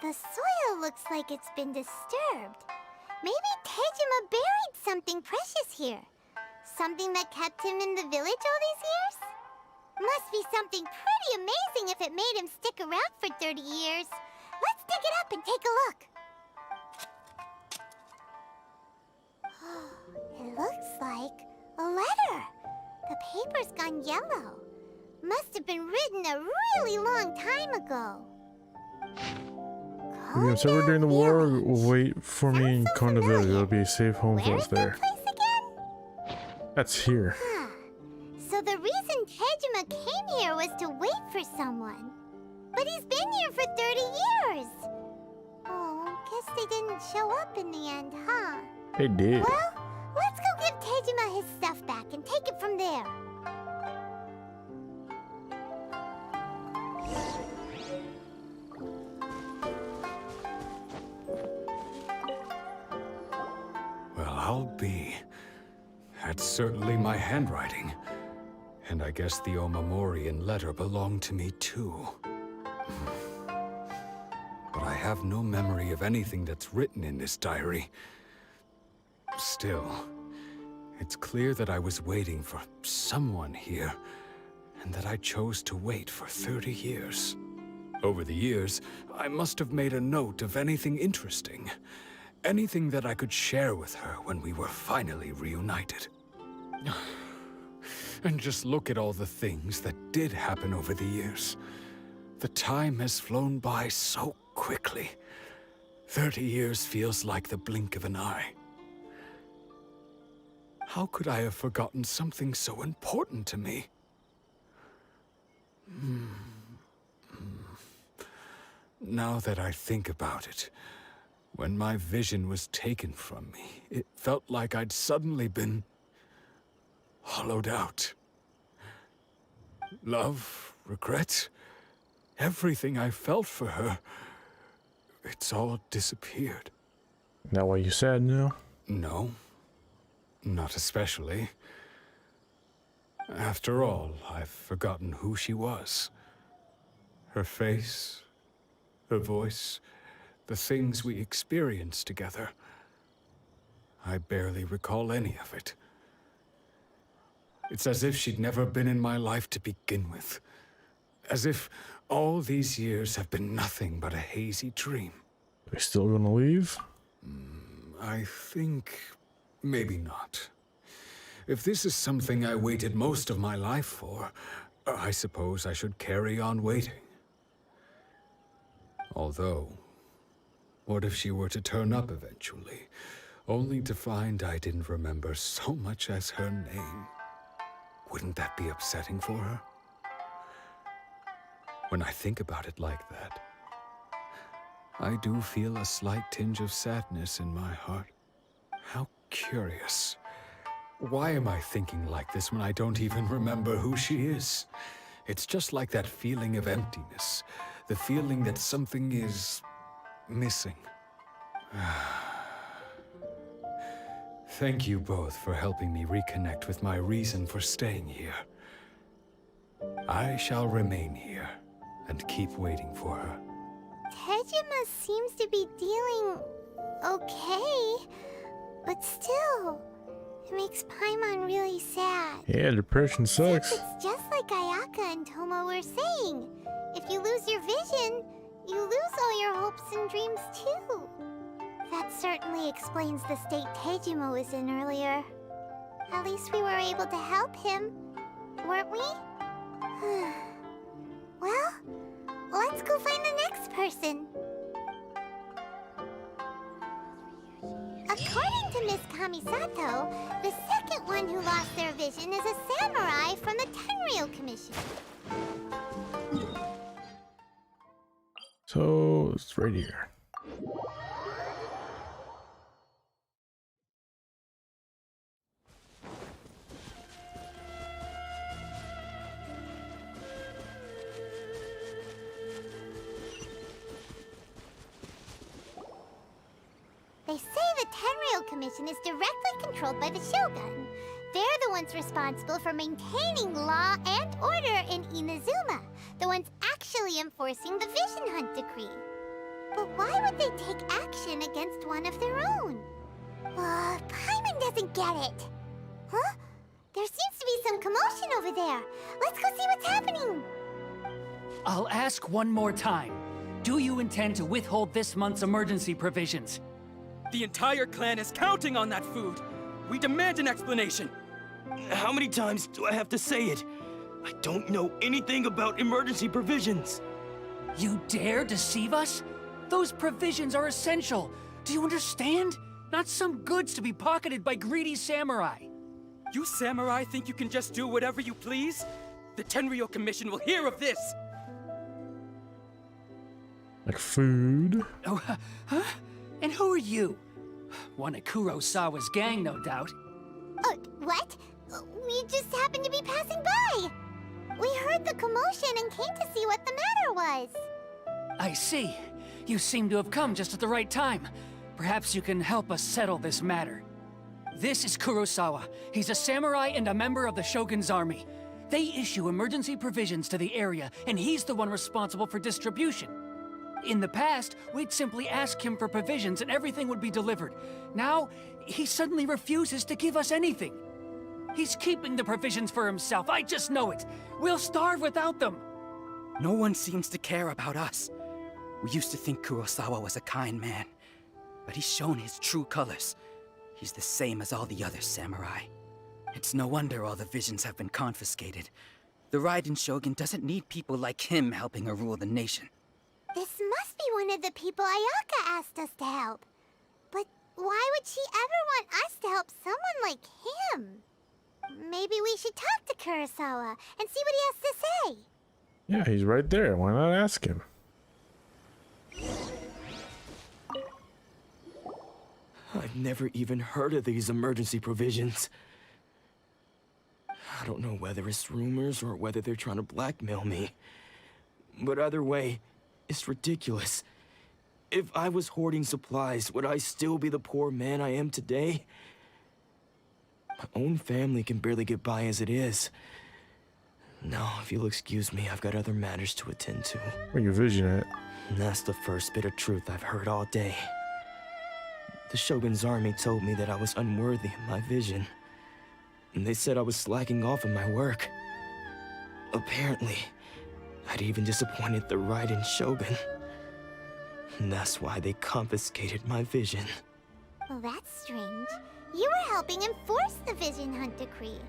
The soil looks like it's been disturbed. Maybe Tejima buried something precious here. Something that kept him in the village all these years? Must be something pretty amazing if it made him stick around for 30 years. Let's dig it up and take a look. It looks like a letter. The paper's gone yellow. Must have been written a really long time ago. So we're during the war. Village. Wait for me in Sounds so Konda Village. familiar. It'll be a safe home for Where's us that there. place again? That's here. Huh. So the reason Tejima came here was to wait for someone. But he's been here for 30 years. Oh, guess they didn't show up in the end, huh? They did. Well, let's go give Tejima his stuff back and take it from there. Well, I'll be. That's certainly my handwriting. And I guess the Omamorian letter belonged to me too. But I have no memory of anything that's written in this diary. Still, it's clear that I was waiting for someone here, and that I chose to wait for 30 years. Over the years, I must have made a note of anything interesting. Anything that I could share with her when we were finally reunited. And just look at all the things that did happen over the years. The time has flown by so quickly. 30 years feels like the blink of an eye. How could I have forgotten something so important to me? Now that I think about it, when my vision was taken from me, it felt like I'd suddenly been hollowed out. Love, regret, everything I felt for her, it's all disappeared. That why you sad now? No, not especially. After all, I've forgotten who she was. Her face, her voice, the things we experienced together. I barely recall any of it. It's as if she'd never been in my life to begin with. As if all these years have been nothing but a hazy dream. Are you still gonna leave? I think maybe not. If this is something I waited most of my life for, I suppose I should carry on waiting. Although, what if she were to turn up eventually, only to find I didn't remember so much as her name? Wouldn't that be upsetting for her? When I think about it like that, I do feel a slight tinge of sadness in my heart. How curious. Why am I thinking like this when I don't even remember who she is? It's just like that feeling of emptiness, the feeling that something is missing. Thank you both for helping me reconnect with my reason for staying here. I shall remain here and keep waiting for her. Tejima seems to be dealing okay, but still, it makes Paimon really sad. Yeah, depression sucks. It's just like Ayaka and Tomo were saying. If you lose your vision, you lose all your hopes and dreams too. That certainly explains the state Tejima was in earlier. At least we were able to help him, weren't we? Well, let's go find the next person. According to Miss Kamisato, the second one who lost their vision is a samurai from the Tenryou Commission. So, it's right here. They say the Tenryou Commission is directly controlled by the Shogun. They're the ones responsible for maintaining law and order in Inazuma, the ones actually enforcing the Vision Hunt decree. But why would they take action against one of their own? Paimon doesn't get it. Huh? There seems to be some commotion over there. Let's go see what's happening. I'll ask one more time. Do you intend to withhold this month's emergency provisions? The entire clan is counting on that food. We demand an explanation. How many times do I have to say it? I don't know anything about emergency provisions. You dare deceive us? Those provisions are essential. Do you understand? Not some goods to be pocketed by greedy samurai. You samurai think you can just do whatever you please? The Tenryou Commission will hear of this! Like food? Oh, huh? And who are you? One of Kurosawa's gang, no doubt. What? We just happened to be passing by. We heard the commotion and came to see what the matter was. I see. You seem to have come just at the right time. Perhaps you can help us settle this matter. This is Kurosawa. He's a samurai and a member of the Shogun's army. They issue emergency provisions to the area, and he's the one responsible for distribution. In the past, we'd simply ask him for provisions and everything would be delivered. Now, he suddenly refuses to give us anything. He's keeping the provisions for himself, I just know it. We'll starve without them. No one seems to care about us. We used to think Kurosawa was a kind man, but he's shown his true colors. He's the same as all the other samurai. It's no wonder all the visions have been confiscated. The Ryzen Shogun doesn't need people like him helping her rule the nation. This must be one of the people Ayaka asked us to help. But why would she ever want us to help someone like him? Maybe we should talk to Kurosawa and see what he has to say. Yeah, he's right there. Why not ask him? I've never even heard of these emergency provisions. I don't know whether it's rumors or whether they're trying to blackmail me. But either way, it's ridiculous. If I was hoarding supplies, would I still be the poor man I am today? My own family can barely get by as it is. Now, if you'll excuse me, I've got other matters to attend to. Where your vision at? And that's the first bit of truth I've heard all day. The Shogun's army told me that I was unworthy of my vision. And they said I was slacking off in my work. Apparently, I'd even disappointed the Ryzen Shogun. And that's why they confiscated my vision. Well, that's strange. You were helping enforce the Vision Hunt Decree.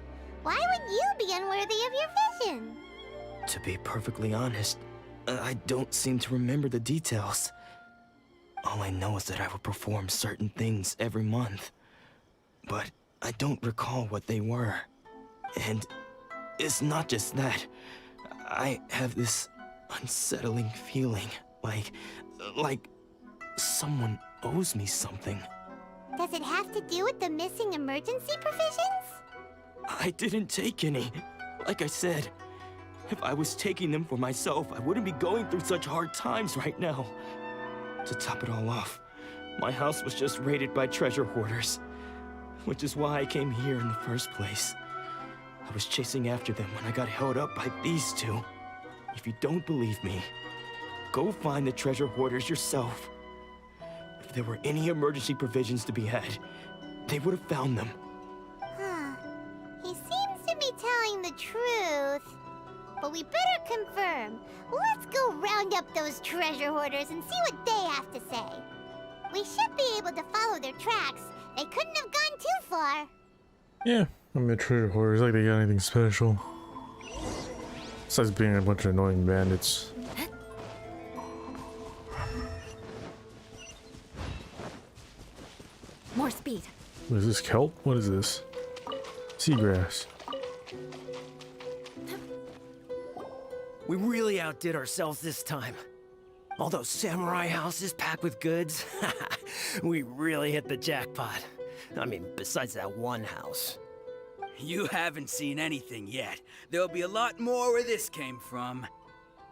Why would you be unworthy of your vision? To be perfectly honest, I don't seem to remember the details. All I know is that I would perform certain things every month. But I don't recall what they were. And it's not just that. I have this unsettling feeling, like someone owes me something. Does it have to do with the missing emergency provisions? I didn't take any. Like I said, if I was taking them for myself, I wouldn't be going through such hard times right now. To top it all off, my house was just raided by treasure hoarders, which is why I came here in the first place. I was chasing after them when I got held up by these two. If you don't believe me, go find the treasure hoarders yourself. If there were any emergency provisions to be had, they would have found them. Huh. He seems to be telling the truth. But we better confirm. Let's go round up those treasure hoarders and see what they have to say. We should be able to follow their tracks. They couldn't have gone too far. Yeah, I mean, treasure hoarders, like they got anything special. Besides being a bunch of annoying bandits. More speed. What is this, kelp? What is this? Seagrass. We really outdid ourselves this time. All those samurai houses packed with goods, we really hit the jackpot. I mean, besides that one house. You haven't seen anything yet. There'll be a lot more where this came from.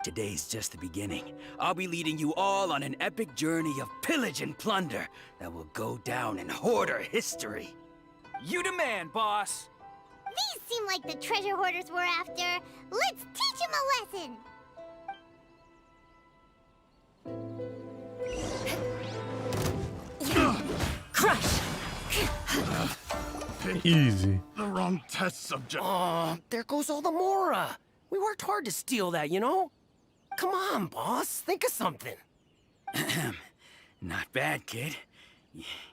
Today's just the beginning. I'll be leading you all on an epic journey of pillage and plunder that will go down in hoarder history. You demand, boss. These seem like the treasure hoarders we're after. Let's teach them a lesson. Crush! Easy. The wrong test subject. Oh, there goes all the Mora. We worked hard to steal that, you know? Come on, boss. Think of something. Not bad, kid.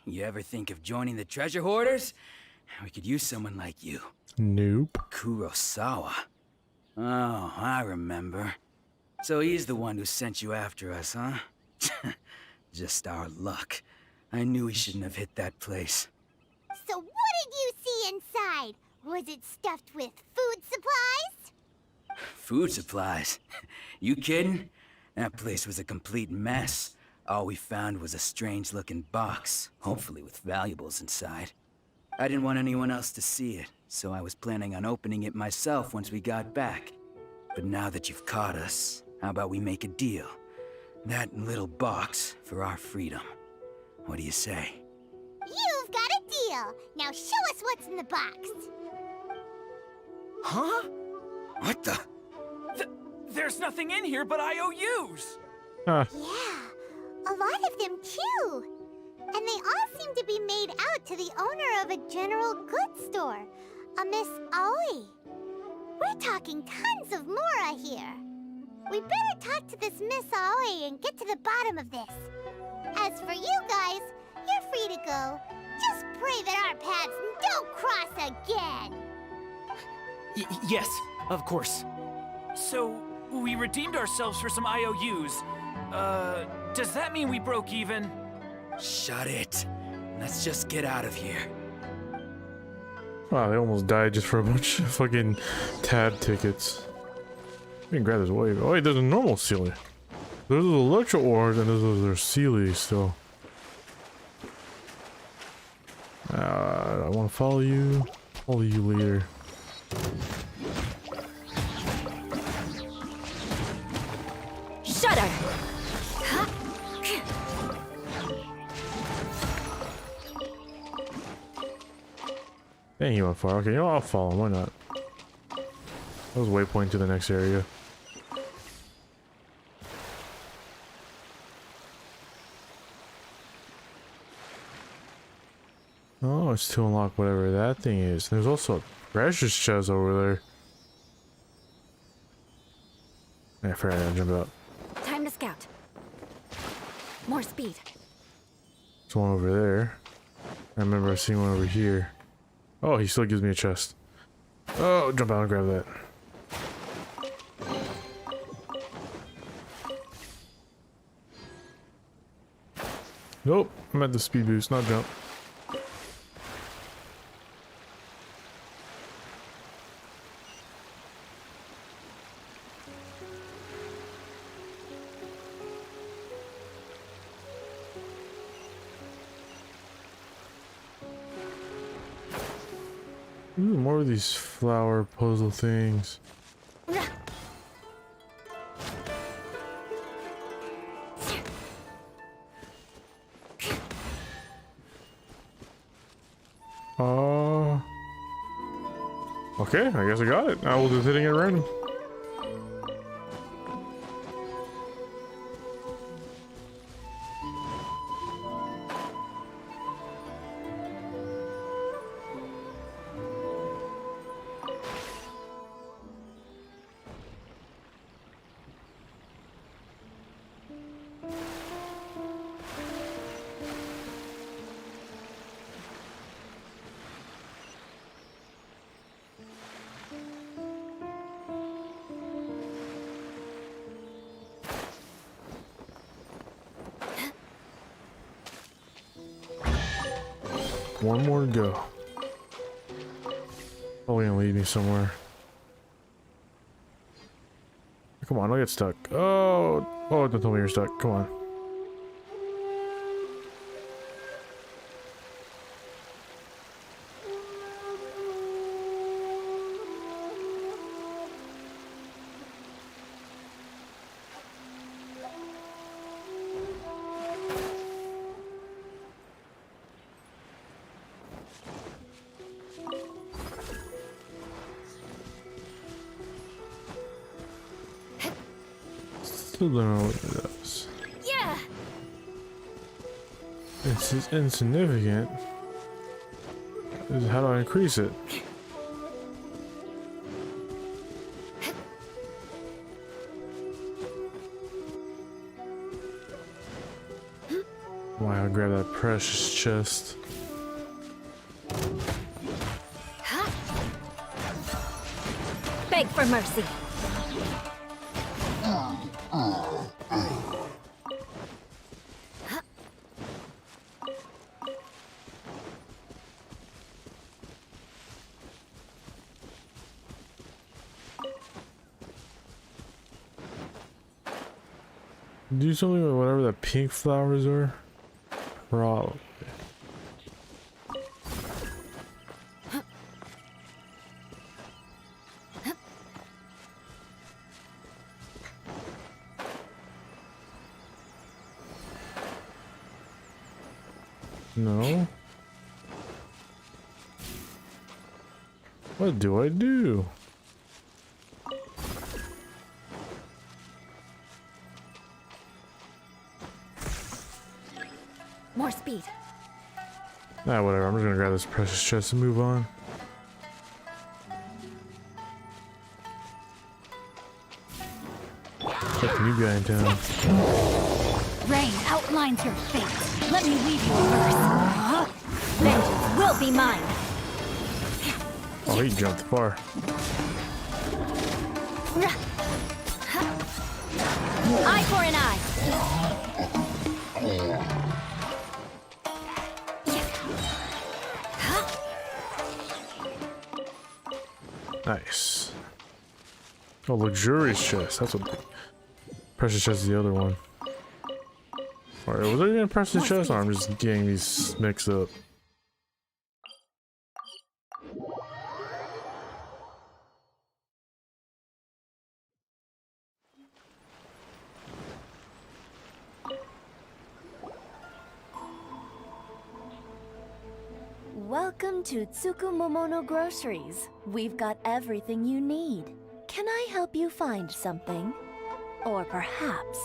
You ever think of joining the treasure hoarders? We could use someone like you. Nope. Kurosawa. Oh, I remember. So he's the one who sent you after us, huh? Just our luck. I knew he shouldn't have hit that place. So what did you see inside? Was it stuffed with food supplies? Food supplies? You kidding? That place was a complete mess. All we found was a strange-looking box, hopefully with valuables inside. I didn't want anyone else to see it, so I was planning on opening it myself once we got back. But now that you've caught us, how about we make a deal? That little box for our freedom. What do you say? You've got a deal. Now show us what's in the box. Huh? What the? There's nothing in here but IOUs. Huh. Yeah, a lot of them too. And they all seem to be made out to the owner of a general goods store, a Miss Aoi. We're talking tons of Mora here. We better talk to this Miss Aoi and get to the bottom of this. As for you guys, you're free to go. Just pray that our paths don't cross again. Yes, of course. So, we redeemed ourselves for some IOUs. Does that mean we broke even? Shut it. Let's just get out of here. Wow, they almost died just for a bunch of fucking tab tickets. We can grab this wave. Oh wait, there's a normal Sealy. Those are the electro ores and those are their Sealy still. I want to follow you. Follow you later. Shudder! Dang, he went far. Okay, you know what? I'll follow him. Why not? That was waypoint to the next area. Oh, it's to unlock whatever that thing is. There's also a treasure chest over there. I forgot I gotta jump out. Time to scout. More speed. There's one over there. I remember I seen one over here. Oh, he still gives me a chest. Oh, jump out and grab that. Nope, I'm at the speed boost, not jump. Ooh, more of these flower puzzle things. Okay, I guess I got it. I will just hitting it random. One more to go. Probably gonna lead me somewhere. Come on, don't get stuck. Oh, don't tell me you're stuck. Come on. Still don't know what it does. Yeah. It's insignificant. How do I increase it? Why I grab that precious chest? Beg for mercy. Do something with whatever the pink flowers are? Probably. No. What do I do? More speed. Nah, whatever. I'm just gonna grab this precious chest and move on. Got the new guy in town. Rain outlines your fate. Let me weave you a verse. Vengeance will be mine. Oh, he jumped far. Eye for an eye. Nice. Oh, luxurious chest. That's what. Precious chest is the other one. Alright, was I gonna precious chest, or I'm just getting these mixed up? Welcome to Tsukumomono Groceries. We've got everything you need. Can I help you find something? Or perhaps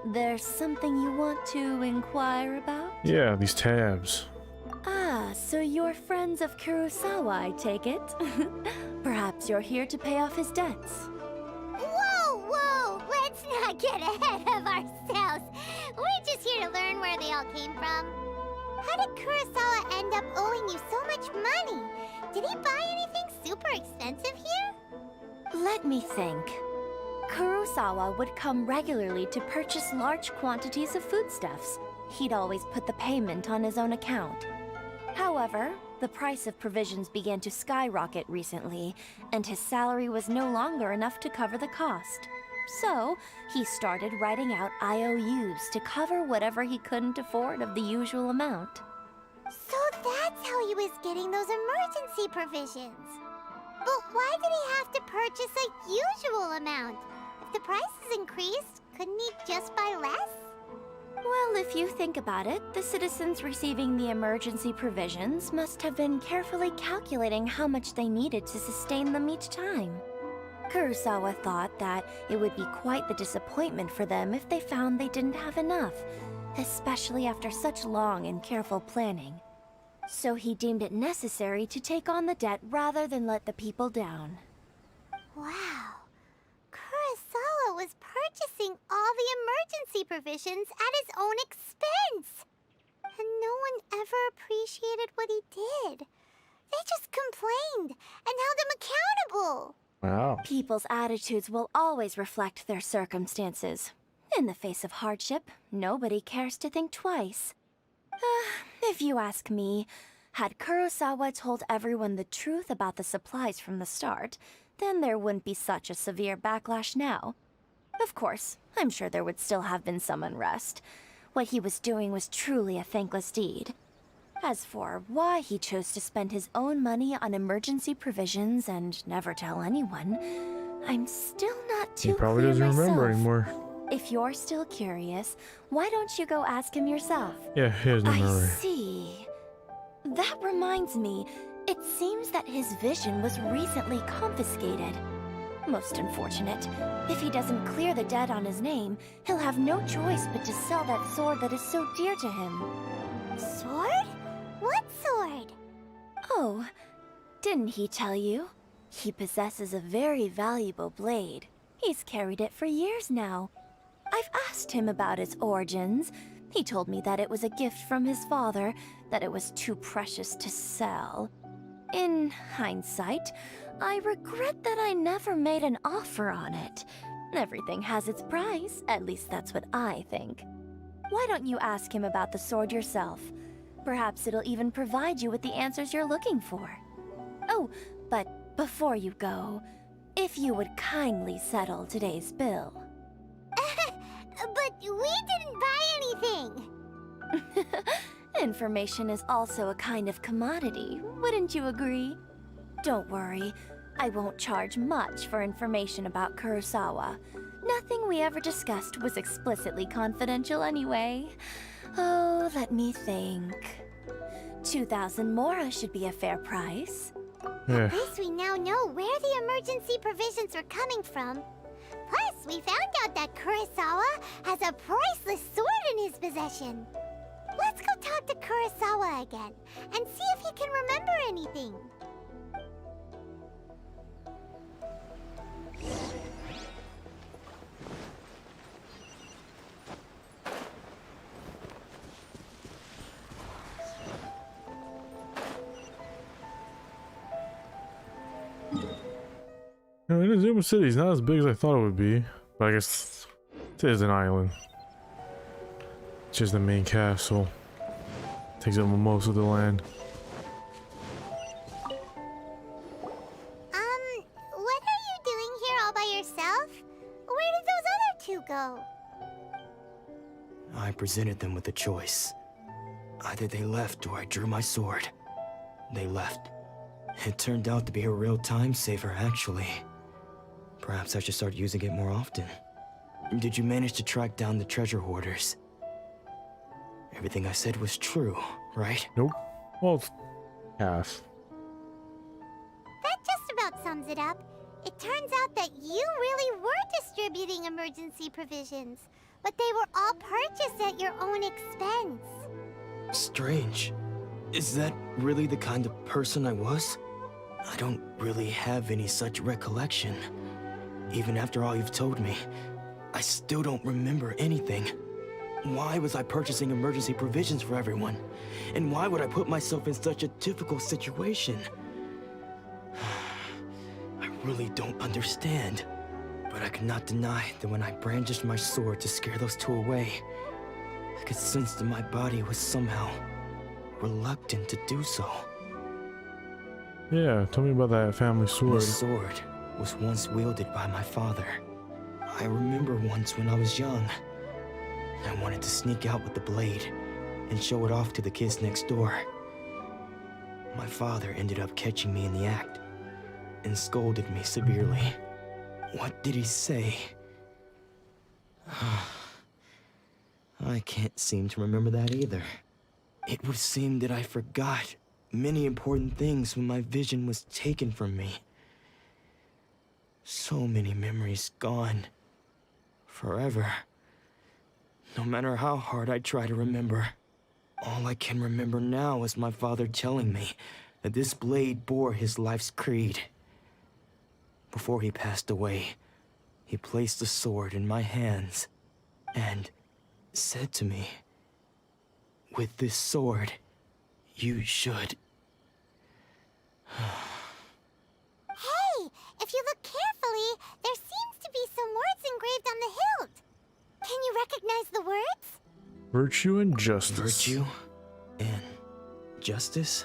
there's something you want to inquire about? Yeah, these tabs. Ah, so you're friends of Kurosawa, I take it? Perhaps you're here to pay off his debts. Whoa, whoa! Let's not get ahead of ourselves. We're just here to learn where they all came from. How did Kurosawa end up owing you so much money? Did he buy anything super expensive here? Let me think. Kurosawa would come regularly to purchase large quantities of foodstuffs. He'd always put the payment on his own account. However, the price of provisions began to skyrocket recently, and his salary was no longer enough to cover the cost. So, he started writing out IOUs to cover whatever he couldn't afford of the usual amount. So that's how he was getting those emergency provisions. But why did he have to purchase a usual amount? If the prices increased, couldn't he just buy less? Well, if you think about it, the citizens receiving the emergency provisions must have been carefully calculating how much they needed to sustain them each time. Kurosawa thought that it would be quite the disappointment for them if they found they didn't have enough, especially after such long and careful planning. So he deemed it necessary to take on the debt rather than let the people down. Wow. Kurosawa was purchasing all the emergency provisions at his own expense. And no one ever appreciated what he did. They just complained and held him accountable. Wow. People's attitudes will always reflect their circumstances. In the face of hardship, nobody cares to think twice. If you ask me, had Kurosawa told everyone the truth about the supplies from the start, then there wouldn't be such a severe backlash now. Of course, I'm sure there would still have been some unrest. What he was doing was truly a thankless deed. As for why he chose to spend his own money on emergency provisions and never tell anyone, I'm still not too He probably clear doesn't remember myself. anymore. If you're still curious, why don't you go ask him yourself? Yeah, he doesn't I remember. see. That reminds me, it seems that his vision was recently confiscated. Most unfortunate. If he doesn't clear the debt on his name, he'll have no choice but to sell that sword that is so dear to him. Sword? What sword? Oh, didn't he tell you? He possesses a very valuable blade. He's carried it for years now. I've asked him about its origins. He told me that it was a gift from his father, that it was too precious to sell. In hindsight, I regret that I never made an offer on it. Everything has its price, at least that's what I think. Why don't you ask him about the sword yourself? Perhaps it'll even provide you with the answers you're looking for. Oh, but before you go, if you would kindly settle today's bill. But we didn't buy anything! Information is also a kind of commodity, wouldn't you agree? Don't worry, I won't charge much for information about Kurosawa. Nothing we ever discussed was explicitly confidential anyway. Oh, let me think. 2,000 mora should be a fair price. Yeah. At least we now know where the emergency provisions were coming from. Plus, we found out that Kurosawa has a priceless sword in his possession. Let's go talk to Kurosawa again and see if he can remember anything. You know, Inazuma City is not as big as I thought it would be, but I guess it is an island. It's just the main castle. Takes up most of the land. What are you doing here all by yourself? Where did those other two go? I presented them with a choice. Either they left or I drew my sword. They left. It turned out to be a real time saver, actually. Perhaps I should start using it more often. Did you manage to track down the treasure hoarders? Everything I said was true, right? Nope. Well, it's half. That just about sums it up. It turns out that you really were distributing emergency provisions, but they were all purchased at your own expense. Strange. Is that really the kind of person I was? I don't really have any such recollection. Even after all you've told me, I still don't remember anything. Why was I purchasing emergency provisions for everyone? And why would I put myself in such a difficult situation? I really don't understand. But I cannot deny that when I brandished my sword to scare those two away, I could sense that my body was somehow reluctant to do so. Yeah, tell me about that family sword. The sword was once wielded by my father. I remember once when I was young, I wanted to sneak out with the blade and show it off to the kids next door. My father ended up catching me in the act and scolded me severely. What did he say? I can't seem to remember that either. It would seem that I forgot many important things when my vision was taken from me. So many memories gone. Forever. No matter how hard I try to remember, all I can remember now is my father telling me that this blade bore his life's creed. Before he passed away, he placed the sword in my hands and said to me, "With this sword, you should..." Hey, if you look carefully, there seems to be some words engraved on the hilt. Can you recognize the words? Virtue and justice. Virtue and justice?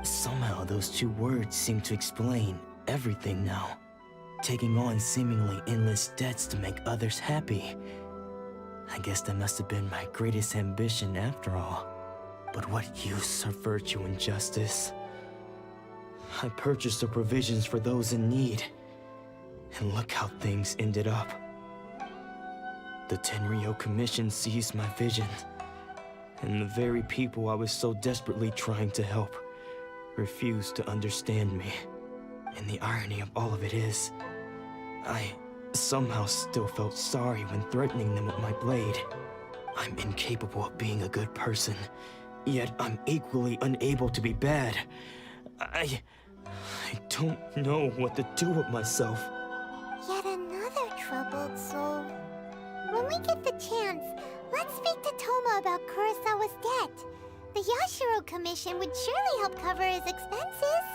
Somehow those two words seem to explain everything now. Taking on seemingly endless debts to make others happy. I guess that must have been my greatest ambition after all. But what use are virtue and justice? I purchased the provisions for those in need. And look how things ended up. The Tenryo Commission seized my vision. And the very people I was so desperately trying to help refused to understand me. And the irony of all of it is, I somehow still felt sorry when threatening them with my blade. I'm incapable of being a good person, yet I'm equally unable to be bad. I don't know what to do with myself. Yet another troubled soul. When we get the chance, let's speak to Toma about Kurosawa's debt. The Yashiro Commission would surely help cover his expenses.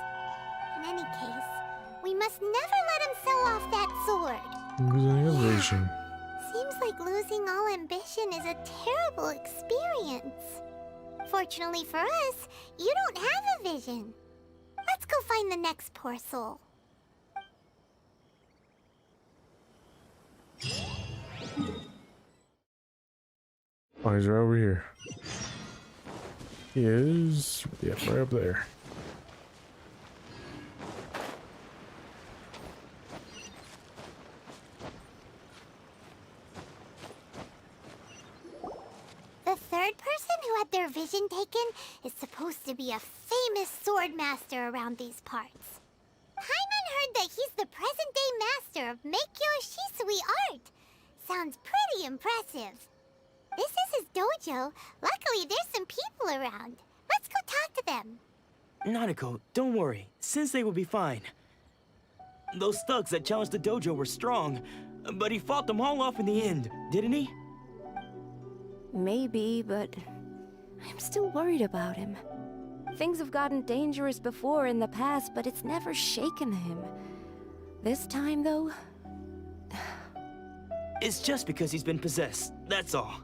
In any case, we must never let him sell off that sword. Losing a vision. Seems like losing all ambition is a terrible experience. Fortunately for us, you don't have a vision. Let's go find the next poor soul. Oh, he's right over here. He is, yeah, right up there. The third person who had their vision taken is supposed to be a famous sword master around these parts. Hyman heard that he's the present-day master of Meikyo Shisui art. Sounds pretty impressive. This is his dojo. Luckily, there's some people around. Let's go talk to them. Nanako, don't worry. Sensei will be fine. Those thugs that challenged the dojo were strong, but he fought them all off in the end, didn't he? Maybe, but I'm still worried about him. Things have gotten dangerous before in the past, but it's never shaken him. This time, though... It's just because he's been possessed, that's all.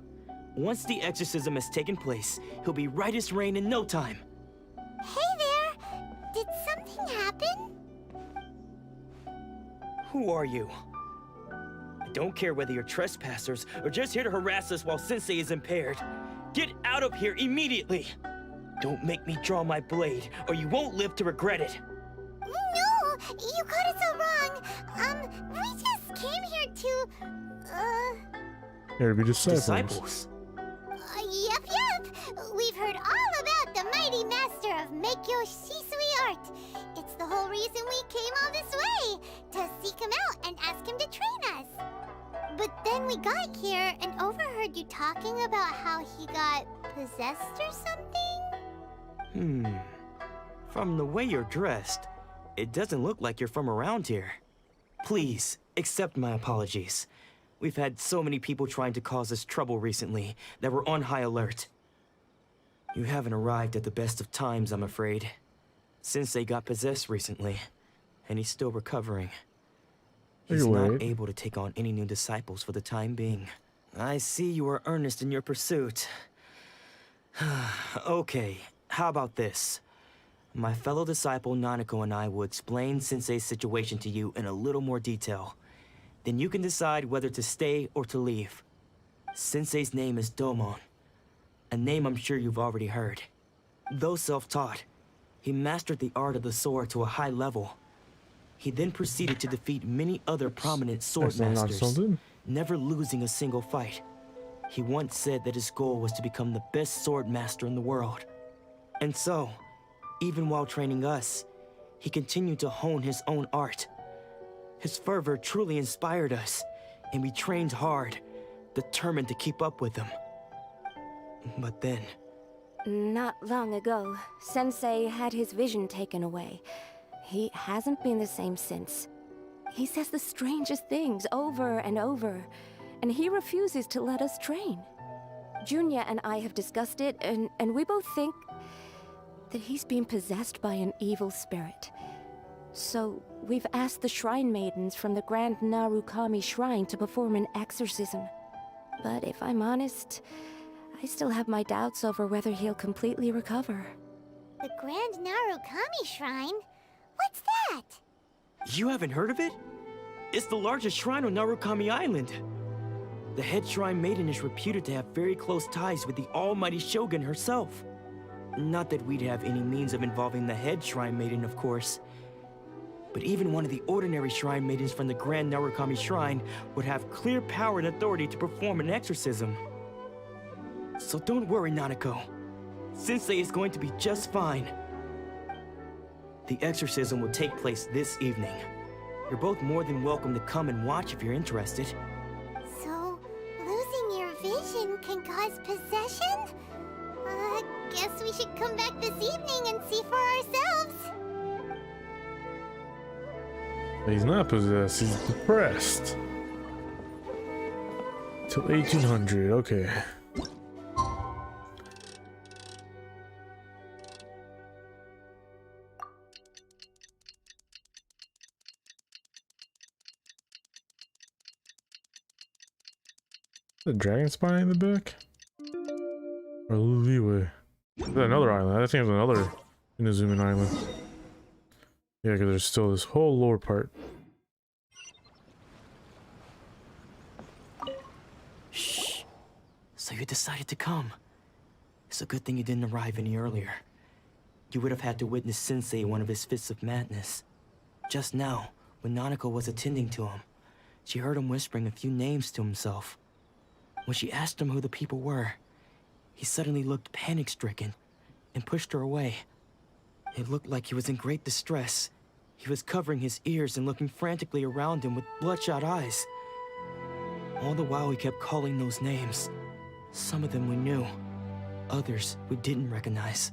Once the exorcism has taken place, he'll be right as rain in no time. Hey there! Did something happen? Who are you? I don't care whether you're trespassers or just here to harass us while Sensei is impaired. Get out of here immediately! Don't make me draw my blade, or you won't live to regret it. No! You got it so wrong! We just came here to... Here to be disciples. Disciples? Yep. We've heard all about the mighty master of Meikyo Shisui art. It's the whole reason we came all this way, to seek him out and ask him to train us. But then we got here and overheard you talking about how he got possessed or something? From the way you're dressed, it doesn't look like you're from around here. Please, accept my apologies. We've had so many people trying to cause us trouble recently that we're on high alert. You haven't arrived at the best of times, I'm afraid. Sensei got possessed recently, and he's still recovering. He's not able to take on any new disciples for the time being. I see you are earnest in your pursuit. Okay, how about this? My fellow disciple Nanako and I will explain Sensei's situation to you in a little more detail. Then you can decide whether to stay or to leave. Sensei's name is Domon, a name I'm sure you've already heard. Though self-taught, he mastered the art of the sword to a high level. He then proceeded to defeat many other prominent sword masters, never losing a single fight. He once said that his goal was to become the best sword master in the world. And so, even while training us, he continued to hone his own art. His fervor truly inspired us, and we trained hard, determined to keep up with him. But then... Not long ago, Sensei had his vision taken away. He hasn't been the same since. He says the strangest things over and over, and he refuses to let us train. Junya and I have discussed it, and we both think that he's been possessed by an evil spirit. So, we've asked the Shrine Maidens from the Grand Narukami Shrine to perform an exorcism. But if I'm honest, I still have my doubts over whether he'll completely recover. The Grand Narukami Shrine? What's that? You haven't heard of it? It's the largest shrine on Narukami Island. The head Shrine Maiden is reputed to have very close ties with the almighty Shogun herself. Not that we'd have any means of involving the head Shrine Maiden, of course. But even one of the ordinary Shrine Maidens from the Grand Narukami Shrine would have clear power and authority to perform an exorcism. So don't worry, Nanako. Sensei is going to be just fine. The exorcism will take place this evening. You're both more than welcome to come and watch if you're interested. So, losing your vision can cause possession? Guess we should come back this evening and see for ourselves. He's not possessed, he's depressed. Till 1800, okay. The dragon spine in the back? Or leeway? Is that another island? I think it's another Inazuma island. Yeah, because there's still this whole lower part. Shh. So you decided to come. It's a good thing you didn't arrive any earlier. You would have had to witness Sensei one of his fits of madness. Just now, when Nanako was attending to him, she heard him whispering a few names to himself. When she asked him who the people were, he suddenly looked panic-stricken and pushed her away. It looked like he was in great distress. He was covering his ears and looking frantically around him with bloodshot eyes. All the while he kept calling those names. Some of them we knew, others we didn't recognize.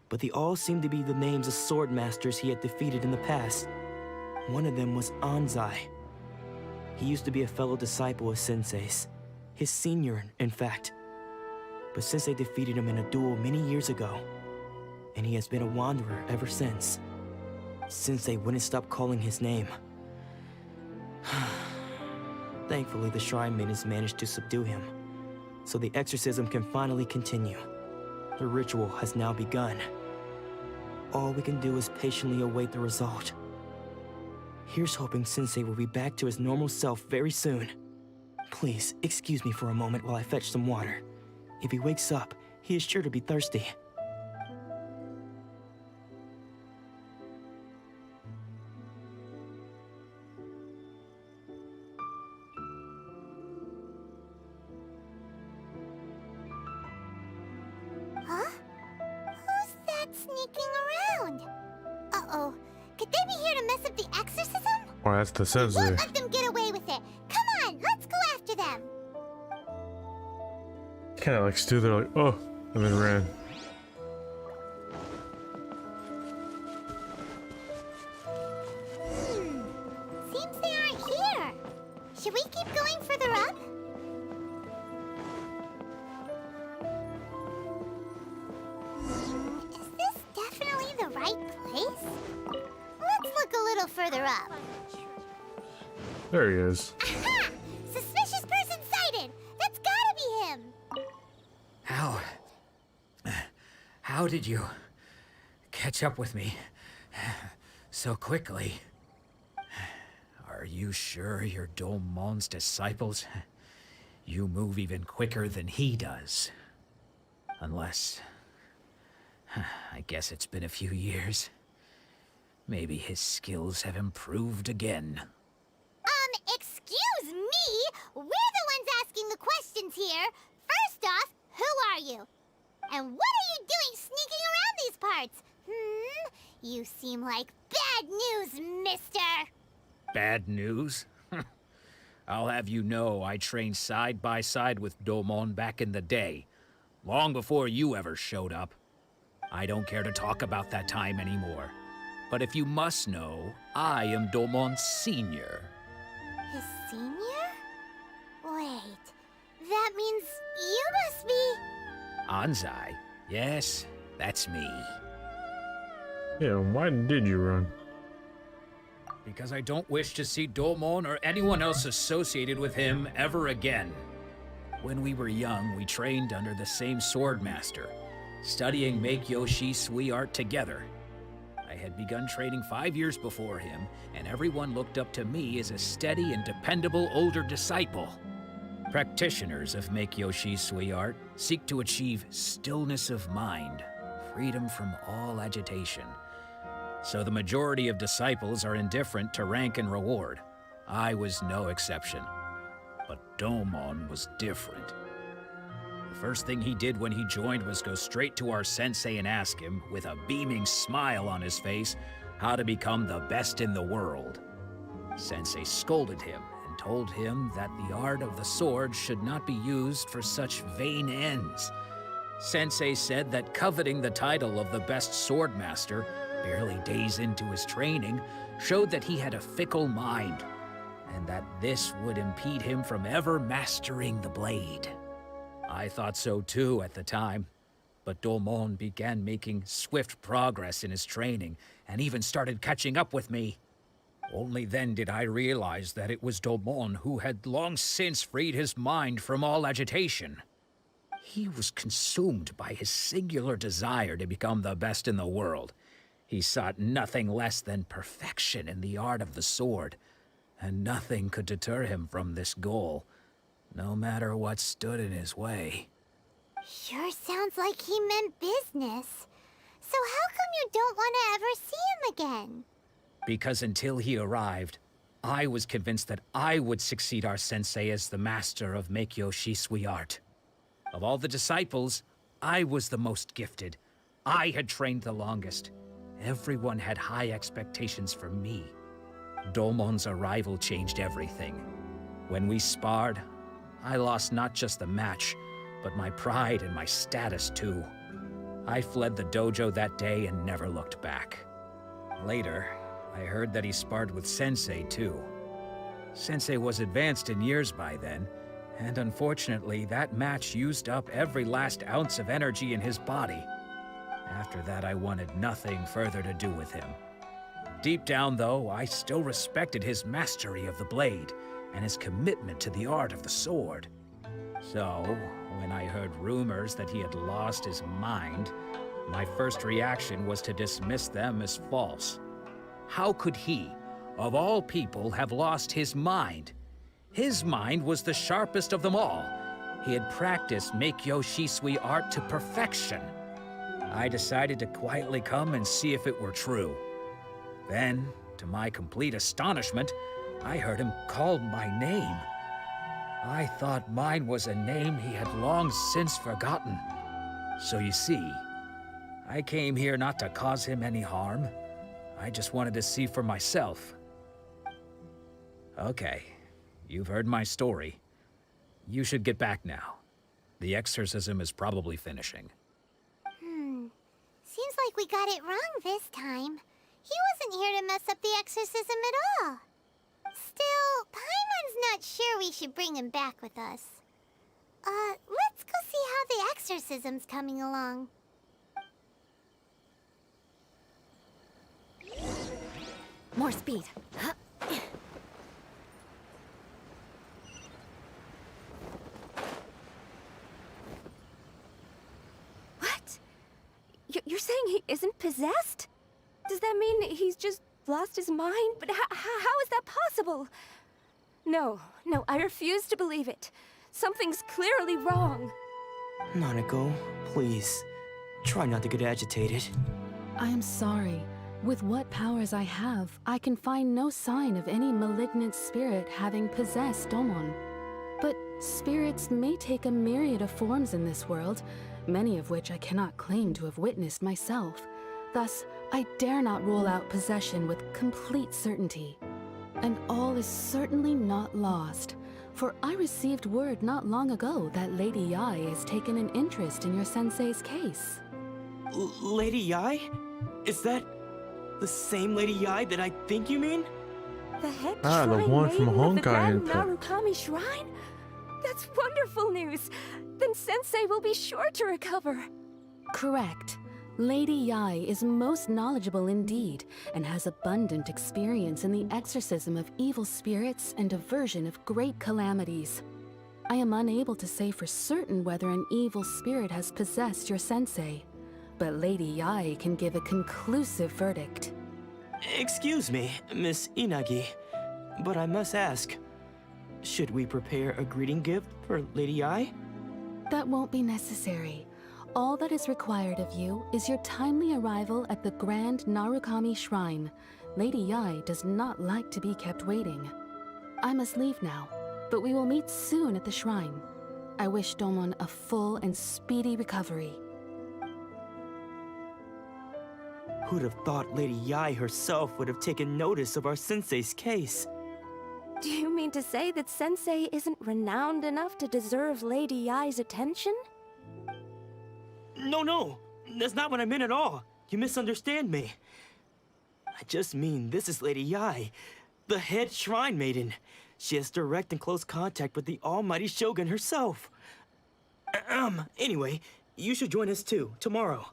But they all seemed to be the names of sword masters he had defeated in the past. One of them was Anzai. He used to be a fellow disciple of Sensei's. His senior, in fact. But Sensei defeated him in a duel many years ago, and he has been a wanderer ever since. Sensei wouldn't stop calling his name. Thankfully, the Shrine Maidens managed to subdue him. so the exorcism can finally continue. The ritual has now begun. All we can do is patiently await the result. Here's hoping Sensei will be back to his normal self very soon. Please, excuse me for a moment while I fetch some water. If he wakes up, he is sure to be thirsty. Huh? Who's that sneaking around? Uh-oh. Could they be here to mess up the exorcism? Oh, that's the We sensei. won't let them get away with it. Come on, let's go after them. Kind of like stood there like, oh, and then ran. Seems they aren't here. Should we keep going further up? Is this definitely the right place? Let's look a little further up. There he is. Aha! Suspicious person sighted! That's gotta be him! How did you catch up with me so quickly? Are you sure you're Domon's disciples? You move even quicker than he does. Unless... I guess it's been a few years. Maybe his skills have improved again. Excuse me? We're the ones asking the questions here. First off, who are you? And what are you doing sneaking around these parts? You seem like bad news, mister. Bad news? I'll have you know I trained side by side with Domon back in the day, long before you ever showed up. I don't care to talk about that time anymore. But if you must know, I am Domon's senior. His senior? Wait, that means you must be... Anzai? Yes, that's me. Yeah, why did you run? Because I don't wish to see Domon or anyone else associated with him ever again. When we were young, we trained under the same swordmaster, studying Make-Yoshi Sui art together. I had begun training 5 years before him, and everyone looked up to me as a steady and dependable older disciple. Practitioners of Make-Yoshi Sui art seek to achieve stillness of mind, freedom from all agitation. So the majority of disciples are indifferent to rank and reward. I was no exception. But Domon was different. The first thing he did when he joined was go straight to our sensei and ask him, with a beaming smile on his face, how to become the best in the world. Sensei scolded him and told him that the art of the sword should not be used for such vain ends. Sensei said that coveting the title of the best swordmaster, barely days into his training, showed that he had a fickle mind, and that this would impede him from ever mastering the blade. I thought so too at the time, but Domon began making swift progress in his training, and even started catching up with me. Only then did I realize that it was Domon who had long since freed his mind from all agitation. He was consumed by his singular desire to become the best in the world. He sought nothing less than perfection in the art of the sword, and nothing could deter him from this goal, no matter what stood in his way. Sure sounds like he meant business. So how come you don't want to ever see him again? Because until he arrived, I was convinced that I would succeed our sensei as the master of Make-Yoshi Sui art. Of all the disciples, I was the most gifted. I had trained the longest. Everyone had high expectations for me. Domon's arrival changed everything. When we sparred, I lost not just the match, but my pride and my status too. I fled the dojo that day and never looked back. Later, I heard that he sparred with Sensei too. Sensei was advanced in years by then, and unfortunately that match used up every last ounce of energy in his body. After that, I wanted nothing further to do with him. Deep down, though, I still respected his mastery of the blade and his commitment to the art of the sword. So, when I heard rumors that he had lost his mind, my first reaction was to dismiss them as false. How could he, of all people, have lost his mind? His mind was the sharpest of them all. He had practiced Meikyo Shisui art to perfection. I decided to quietly come and see if it were true. Then, to my complete astonishment, I heard him call my name. I thought mine was a name he had long since forgotten. So you see, I came here not to cause him any harm. I just wanted to see for myself. Okay, you've heard my story. You should get back now. The exorcism is probably finishing. Seems like we got it wrong this time. He wasn't here to mess up the exorcism at all. Still, Paimon's not sure we should bring him back with us. Let's go see how the exorcism's coming along. More speed. What? You're saying he isn't possessed? Does that mean he's just lost his mind? But how is that possible? No, I refuse to believe it. Something's clearly wrong. Nanako, please. Try not to get agitated. I am sorry. With what powers I have, I can find no sign of any malignant spirit having possessed Domon. But spirits may take a myriad of forms in this world, many of which I cannot claim to have witnessed myself. Thus, I dare not rule out possession with complete certainty. And all is certainly not lost, for I received word not long ago that Lady Yai has taken an interest in your sensei's case. Lady Yai? Is that the same Lady Yai that I think you mean? The head the shrine one from maiden of the Honkai Grand Narukami Shrine? That's wonderful news! Then Sensei will be sure to recover. Correct. Lady Yai is most knowledgeable indeed, and has abundant experience in the exorcism of evil spirits and aversion of great calamities. I am unable to say for certain whether an evil spirit has possessed your sensei, but Lady Yai can give a conclusive verdict. Excuse me, Miss Inagi, but I must ask, should we prepare a greeting gift for Lady Yai? That won't be necessary. All that is required of you is your timely arrival at the Grand Narukami Shrine. Lady Yai does not like to be kept waiting. I must leave now, but we will meet soon at the shrine. I wish Domon a full and speedy recovery. Who'd have thought Lady Yai herself would have taken notice of our sensei's case? Do you mean to say that Sensei isn't renowned enough to deserve Lady Yai's attention? No, that's not what I meant at all. You misunderstand me. I just mean this is Lady Yai, the head shrine maiden. She has direct and close contact with the almighty Shogun herself. Anyway, you should join us too, tomorrow.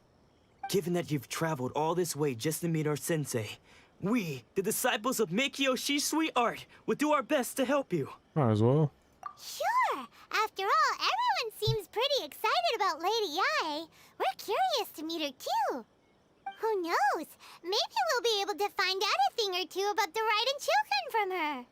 Given that you've traveled all this way just to meet our sensei, we, the disciples of Meikyo Shisui art, will do our best to help you. Might as well. Sure! After all, everyone seems pretty excited about Lady Yai. We're curious to meet her too. Who knows? Maybe we'll be able to find out a thing or two about the Raiden children from her.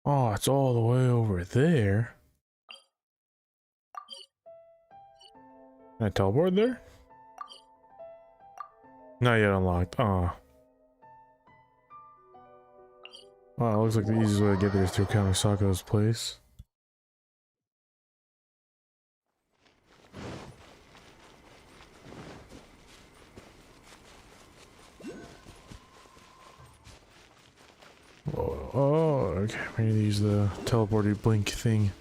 Oh, it's all the way over there. Can I teleport there? Not yet unlocked. Oh. Wow, it looks like the easiest way to get there is through Kamisaka's place. Oh, okay. We need to use the teleporty blink thing.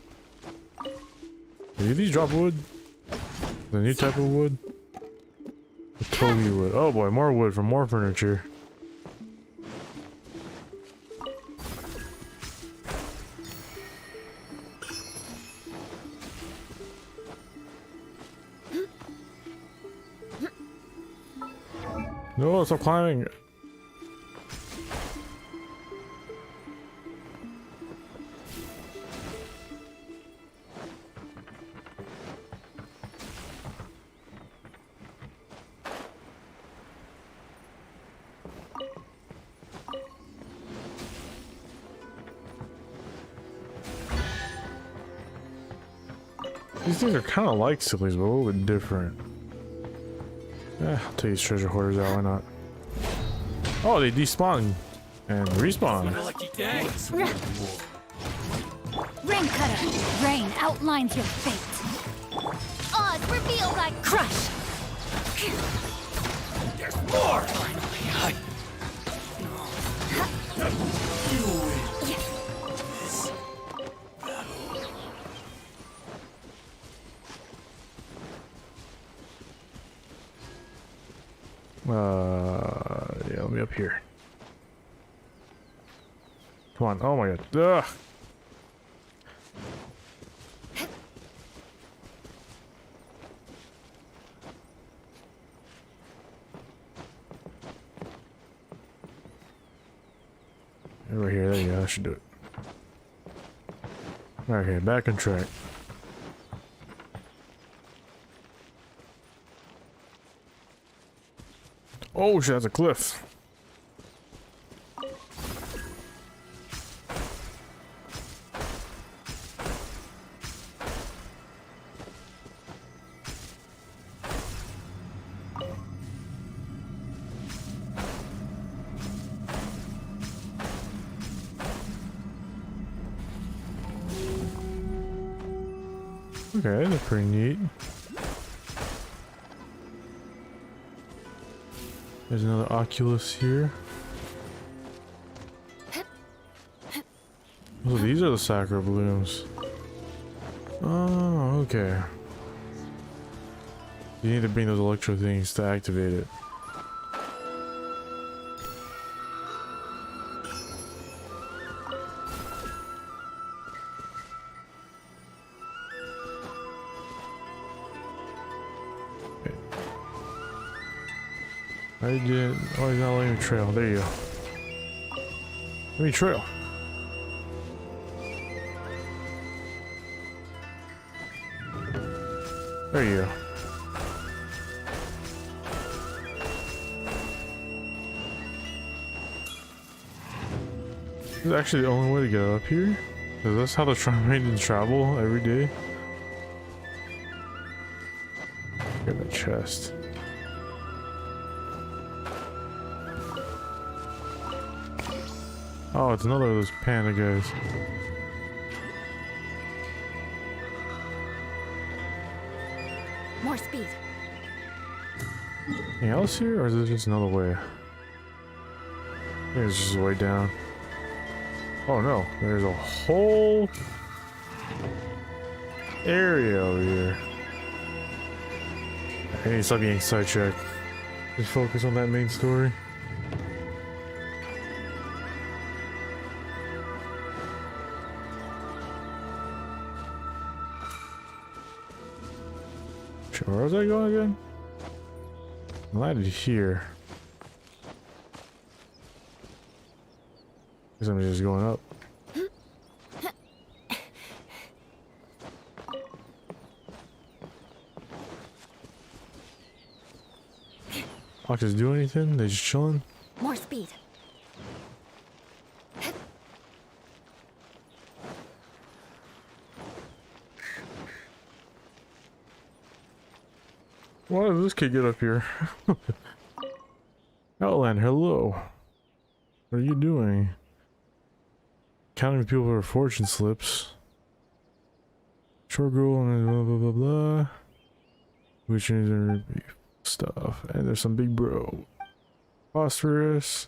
Do these drop wood? The new type of wood? The Toby wood. Oh boy, more wood for more furniture. No, stop climbing. These things are kind of like Sillies, but a little bit different. I'll take these treasure hoarders out, why not? Oh, they despawn and respawn. Rain Cutter, rain outlines your fate. Odds revealed I crush. There's more! Yeah, let me up here. Come on, oh my god. Ugh. Right here, there you go, that should do it. Okay, back on track. Oh shit, that's a cliff. Okay, that's pretty neat. There's another Oculus here. Oh, these are the sacro balloons. Oh, okay. You need to bring those electro things to activate it. I did. Oh, he's not letting me trail. There you go. Let me trail. There you go. This is actually the only way to get up here. Is this how the train travel every day? Get the chest. Oh, it's another of those panda guys. More speed. Anything else here, or is this just another way? I think it's just a way down. Oh no, there's a whole area over here. I need to stop getting sidetracked. Just focus on that main story. Where was I going again? I landed here. Guess I'm just going up. Oculus do anything? They just chilling? More speed. Why does this kid get up here? Outland, hello. What are you doing? Counting people for fortune slips. Short girl and blah blah blah blah. Which is stuff. And there's some big bro. Phosphorus.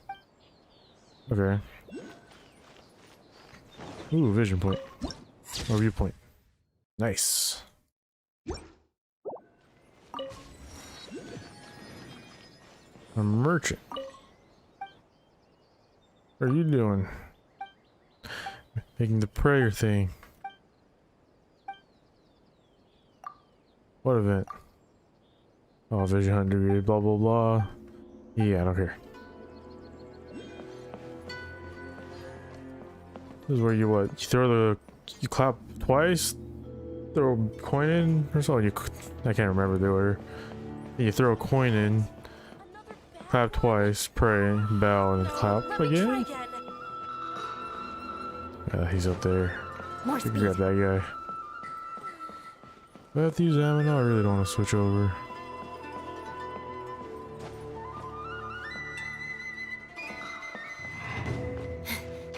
Okay. Ooh, vision point. Or viewpoint. Nice. A merchant. What are you doing? Making the prayer thing. What event? Oh, vision 100, blah blah blah. Yeah, I don't care. This is where you what? You throw the, you clap twice, throw a coin in or something. I can't remember the order. You throw a coin in, clap twice, pray, bow, and then clap again. He's up there. More You can grab that guy. I have to use ammo. I really don't want to switch over.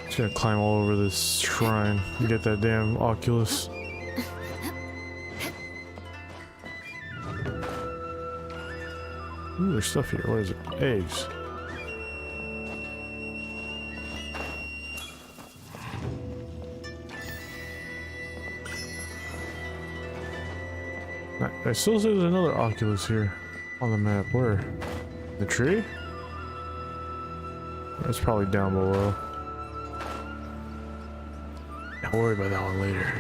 Just gonna climb all over this shrine and get that damn Oculus. Ooh, there's stuff here. What is it? Eggs. I still see there's another Oculus here on the map. Where? The tree? That's probably down below. Don't worry about that one later.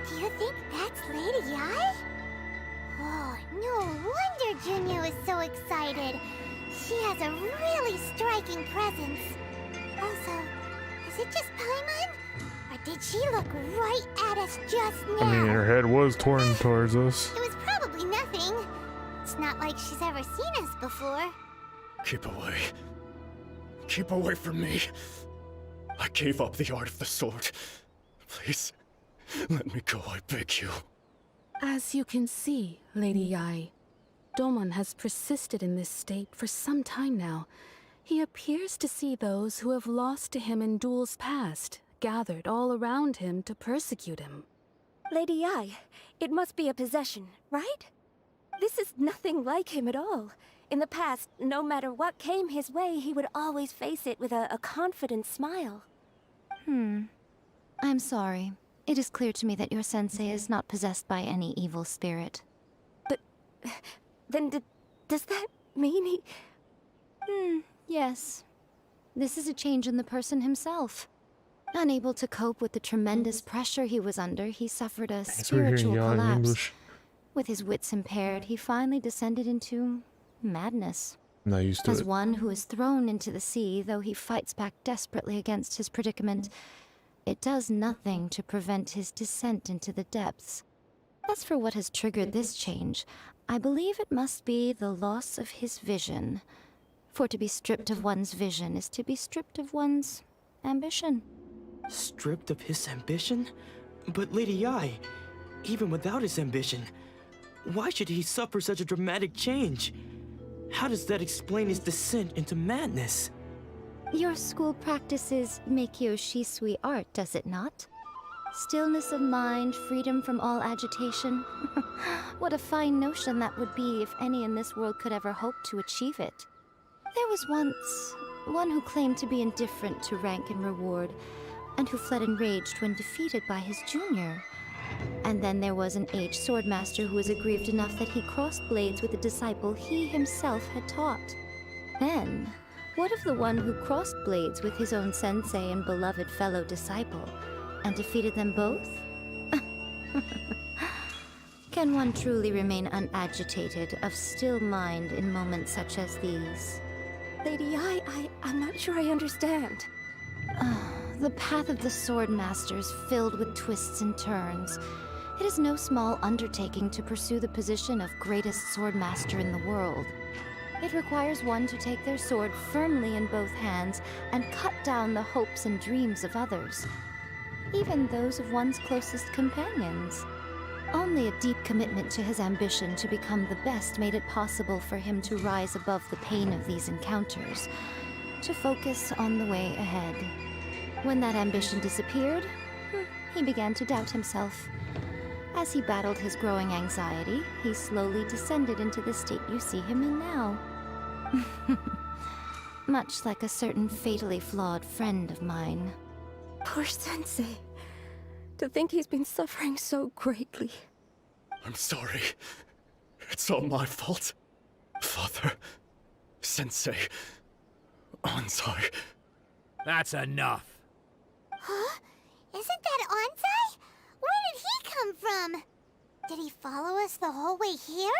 Do you think that's Lady Ai? Oh, no wonder Junior was so excited. She has a really striking presence. Also, is it just Paimon? Or did she look right at us just now? I mean, her head was torn towards us. It was probably nothing. It's not like she's ever seen us before. Keep away. Keep away from me. I gave up the art of the sword. Please, let me go, I beg you. As you can see, Lady Ai, Domon has persisted in this state for some time now. He appears to see those who have lost to him in duels past, gathered all around him to persecute him. Lady Ai, it must be a possession, right? This is nothing like him at all. In the past, no matter what came his way, he would always face it with a confident smile. I'm sorry. It is clear to me that your sensei is not possessed by any evil spirit. But then does that mean he... Yes. This is a change in the person himself. Unable to cope with the tremendous pressure he was under, he suffered a spiritual collapse. With his wits impaired, he finally descended into madness. I'm not used to As it. one who is thrown into the sea, though he fights back desperately against his predicament, it does nothing to prevent his descent into the depths. As for what has triggered this change, I believe it must be the loss of his vision. For to be stripped of one's vision is to be stripped of one's ambition. Stripped of his ambition? But Lady Ai, even without his ambition, why should he suffer such a dramatic change? How does that explain his descent into madness? Your school practices Meikyo Shisui art, does it not? Stillness of mind, freedom from all agitation. What a fine notion that would be if any in this world could ever hope to achieve it. There was once one who claimed to be indifferent to rank and reward, and who fled enraged when defeated by his junior. And then there was an aged swordmaster who was aggrieved enough that he crossed blades with a disciple he himself had taught. Then, what of the one who crossed blades with his own sensei and beloved fellow disciple, and defeated them both? Can one truly unagitated unagitated, of still mind in moments such as these? Lady Ai, I'm not sure I understand. The path of the Swordmaster is filled with twists and turns. It is no small undertaking to pursue the position of greatest Swordmaster in the world. It requires one to take their sword firmly in both hands and cut down the hopes and dreams of others, even those of one's closest companions. Only a deep commitment to his ambition to become the best made it possible for him to rise above the pain of these encounters, to focus on the way ahead. When that ambition disappeared, he began to doubt himself. As he battled his growing anxiety, he slowly descended into the state you see him in now. Much like a certain fatally flawed friend of mine. Poor Sensei. To think he's been suffering so greatly. I'm sorry. It's all my fault. Father, Sensei, Onsai. That's enough. Huh? Isn't that Onsai? Where did he come from? Did he follow us the whole way here?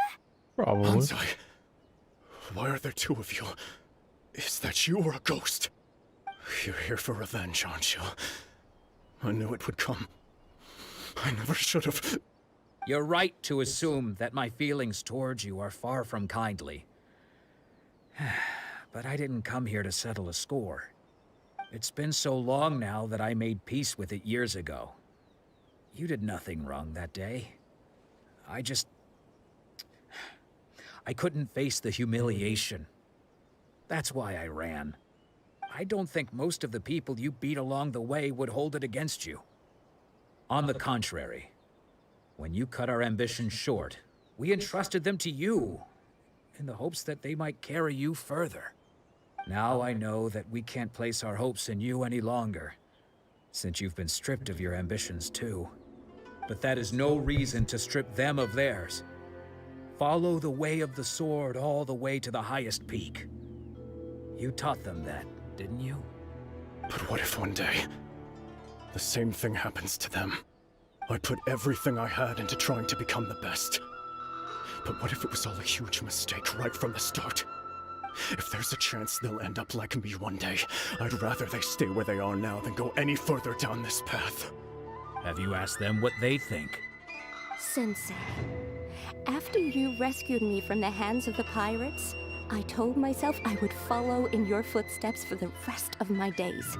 Probably. Onsai, why are there two of you? Is that you or a ghost? You're here for revenge, aren't you? I knew it would come. I never should have. You're right to assume that my feelings towards you are far from kindly. But I didn't come here to settle a score. It's been so long now that I made peace with it years ago. You did nothing wrong that day. I couldn't face the humiliation. That's why I ran. I don't think most of the people you beat along the way would hold it against you. On the contrary, when you cut our ambitions short, we entrusted them to you, in the hopes that they might carry you further. Now I know that we can't place our hopes in you any longer, since you've been stripped of your ambitions too. But that is no reason to strip them of theirs. Follow the way of the sword all the way to the highest peak. You taught them that, didn't you? But what if one day, the same thing happens to them? I put everything I had into trying to become the best. But what if it was all a huge mistake right from the start? If there's a chance they'll end up like me one day, I'd rather they stay where they are now than go any further down this path. Have you asked them what they think? Sensei, after you rescued me from the hands of the pirates, I told myself I would follow in your footsteps for the rest of my days.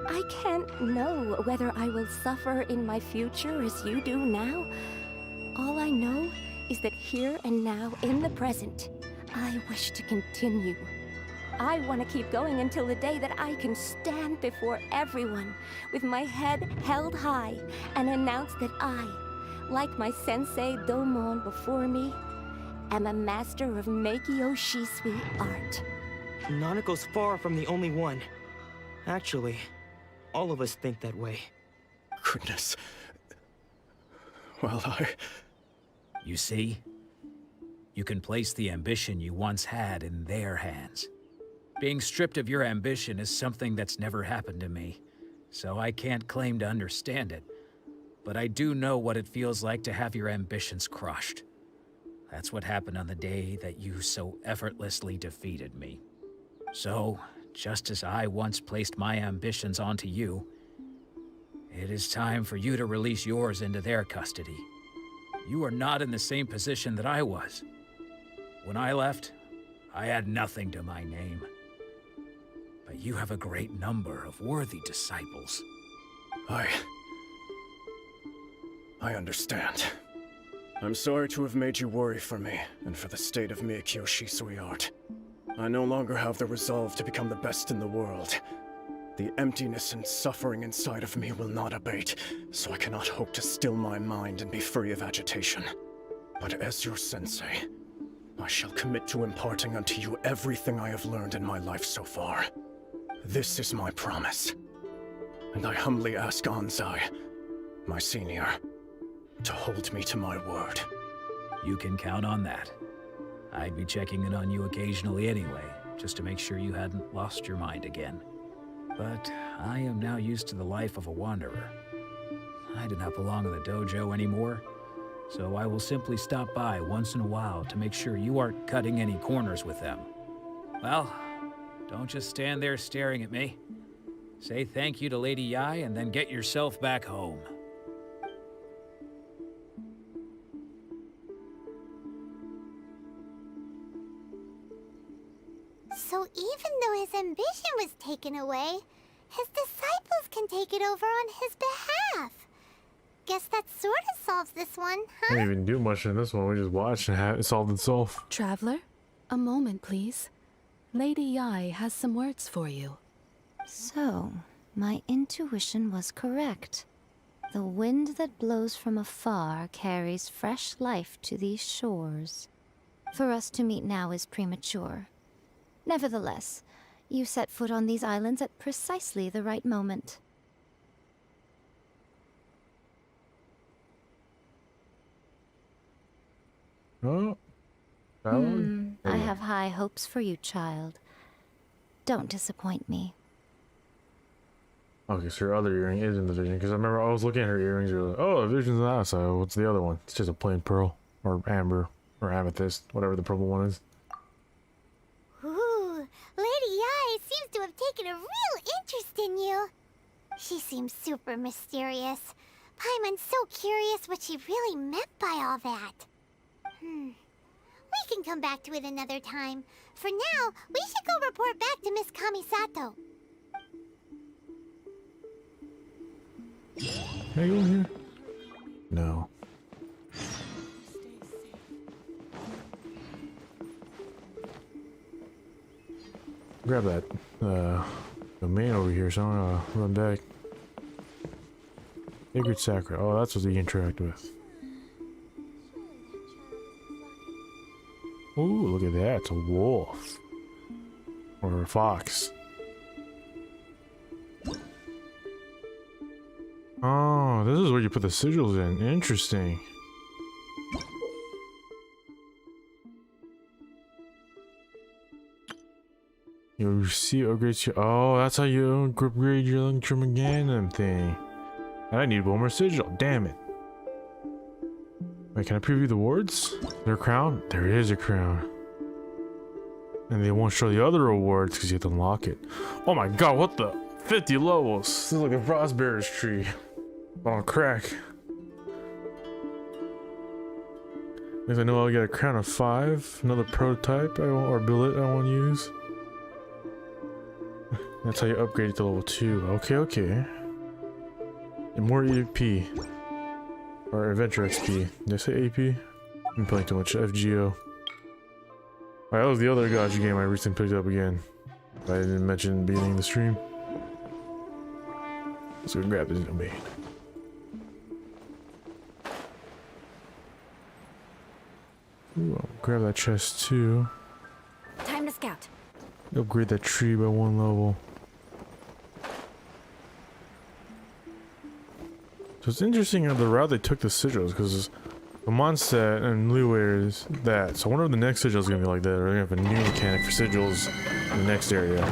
I can't know whether I will suffer in my future as you do now. All I know is that here and now, in the present, I wish to continue. I want to keep going until the day that I can stand before everyone with my head held high and announce that I, like my sensei Domon before me, am a master of Meikyo Shisui art. Nanako's far from the only one. Actually, all of us think that way. Goodness. Well, You see? You can place the ambition you once had in their hands. Being stripped of your ambition is something that's never happened to me, so I can't claim to understand it. But I do know what it feels like to have your ambitions crushed. That's what happened on the day that you so effortlessly defeated me. So, just as I once placed my ambitions onto you, it is time for you to release yours into their custody. You are not in the same position that I was. When I left, I had nothing to my name. But you have a great number of worthy disciples. I understand. I'm sorry to have made you worry for me, and for the state of Meikyo Shisui art. I no longer have the resolve to become the best in the world. The emptiness and suffering inside of me will not abate, so I cannot hope to still my mind and be free of agitation. But as your sensei, I shall commit to imparting unto you everything I have learned in my life so far. This is my promise. And I humbly ask Anzai, my senior, to hold me to my word. You can count on that. I'd be checking in on you occasionally anyway, just to make sure you hadn't lost your mind again. But I am now used to the life of a wanderer. I do not belong in the dojo anymore, so I will simply stop by once in a while to make sure you aren't cutting any corners with them. Well, don't just stand there staring at me. Say thank you to Lady Yai and then get yourself back home. So even though his ambition was taken away, his disciples can take it over on his behalf. Guess that sort of solves this one, huh? Didn't even do much in this one. We just watched and it solved itself. Traveler, a moment, please. Lady Yai has some words for you. So, my intuition was correct. The wind that blows from afar carries fresh life to these shores. For us to meet now is premature. Nevertheless, you set foot on these islands at precisely the right moment. Oh. I have high hopes for you, child. Don't disappoint me. Okay, so her other earring is in the vision, because I remember I was looking at her earrings. You're like, oh, the vision's on that side. What's the other one? It's just a plain pearl, or amber, or amethyst, whatever the purple one is. Ooh, Lady Yai seems to have taken a real interest in you. She seems super mysterious. Paimon's so curious what she really meant by all that. We can come back to it another time. For now, we should go report back to Miss Kamisato. Can I go in here? No. Grab that domain over here, so I'm gonna run back. Sacred Sakura. Oh, that's what they interact with. Ooh, look at that. It's a wolf. Or a fox. Oh, this is where you put the sigils in. Interesting. You see, upgrade your. Oh, that's how you upgrade your Electromagnetic thing. And I need one more sigil. Damn it. Wait, can I preview the wards? Their crown? There is a crown. And they won't show the other rewards because you have to unlock it. Oh my god, what the? 50 levels. This is like a Frostbearer's tree. On crack. Because I know I'll get a crown of 5. Another prototype or billet I want to use. That's how you upgrade it to level 2. Okay, okay. And more EP. Or Adventure XP. Did I say AP? I'm playing too much FGO. That was the other gacha game I recently picked up again. I didn't mention in the beginning of the stream. Let's go grab this domain. Ooh, I'll grab that chest too. Time to scout. Upgrade that tree by 1 level. So it's interesting how the route they took the sigils, because the Mondstadt and Leeway is that. So I wonder if the next sigil is going to be like that, or they're going to have a new mechanic for sigils in the next area.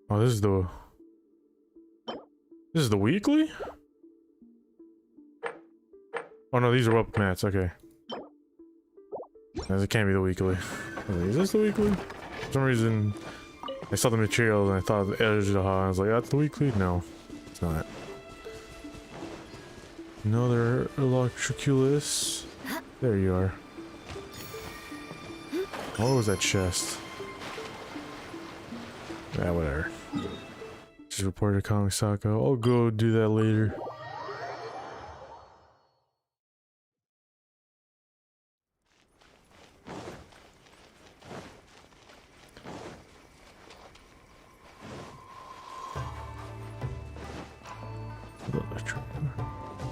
Oh, this is the weekly? Oh no, these are weapon mats, okay. It can't be the weekly. Is this the weekly? For some reason, I saw the materials and I thought the edge of the hall. I was like, that's the weekly? No, it's not. Another Electroculus. There you are. What was that chest? Yeah, whatever. Just reported to Kamisako. I'll go do that later.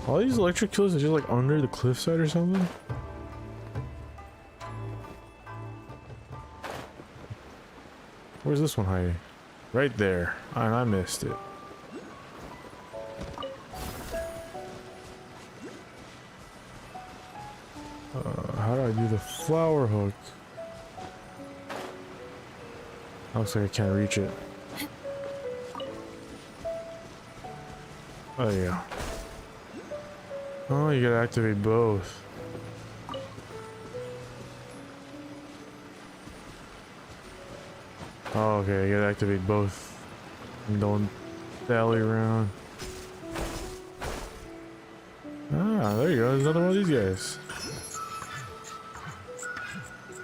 All these electric kills are just like under the cliffside or something? Where's this one hiding? Right there. And I missed it. How do I do the flower hook? Looks like I can't reach it. Oh, there you go. Oh, you gotta activate both. Oh, okay, you gotta activate both. And don't dally around. Ah, there you go. There's another one of these guys.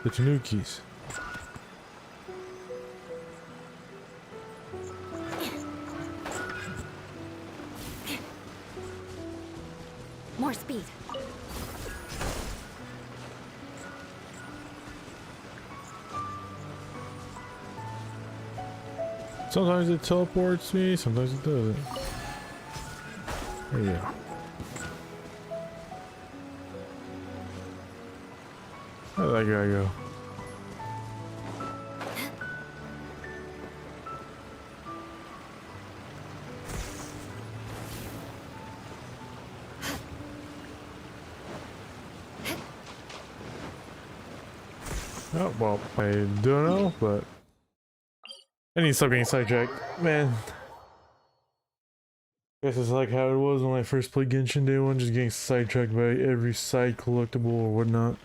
The Tanukis. More speed. Sometimes it teleports me, sometimes it doesn't. There you go. Where'd that guy go? Oh, well, I don't know, but I need to stop getting sidetracked. Man. Guess it's like how it was when I first played Genshin Day 1, just getting sidetracked by every side collectible or whatnot.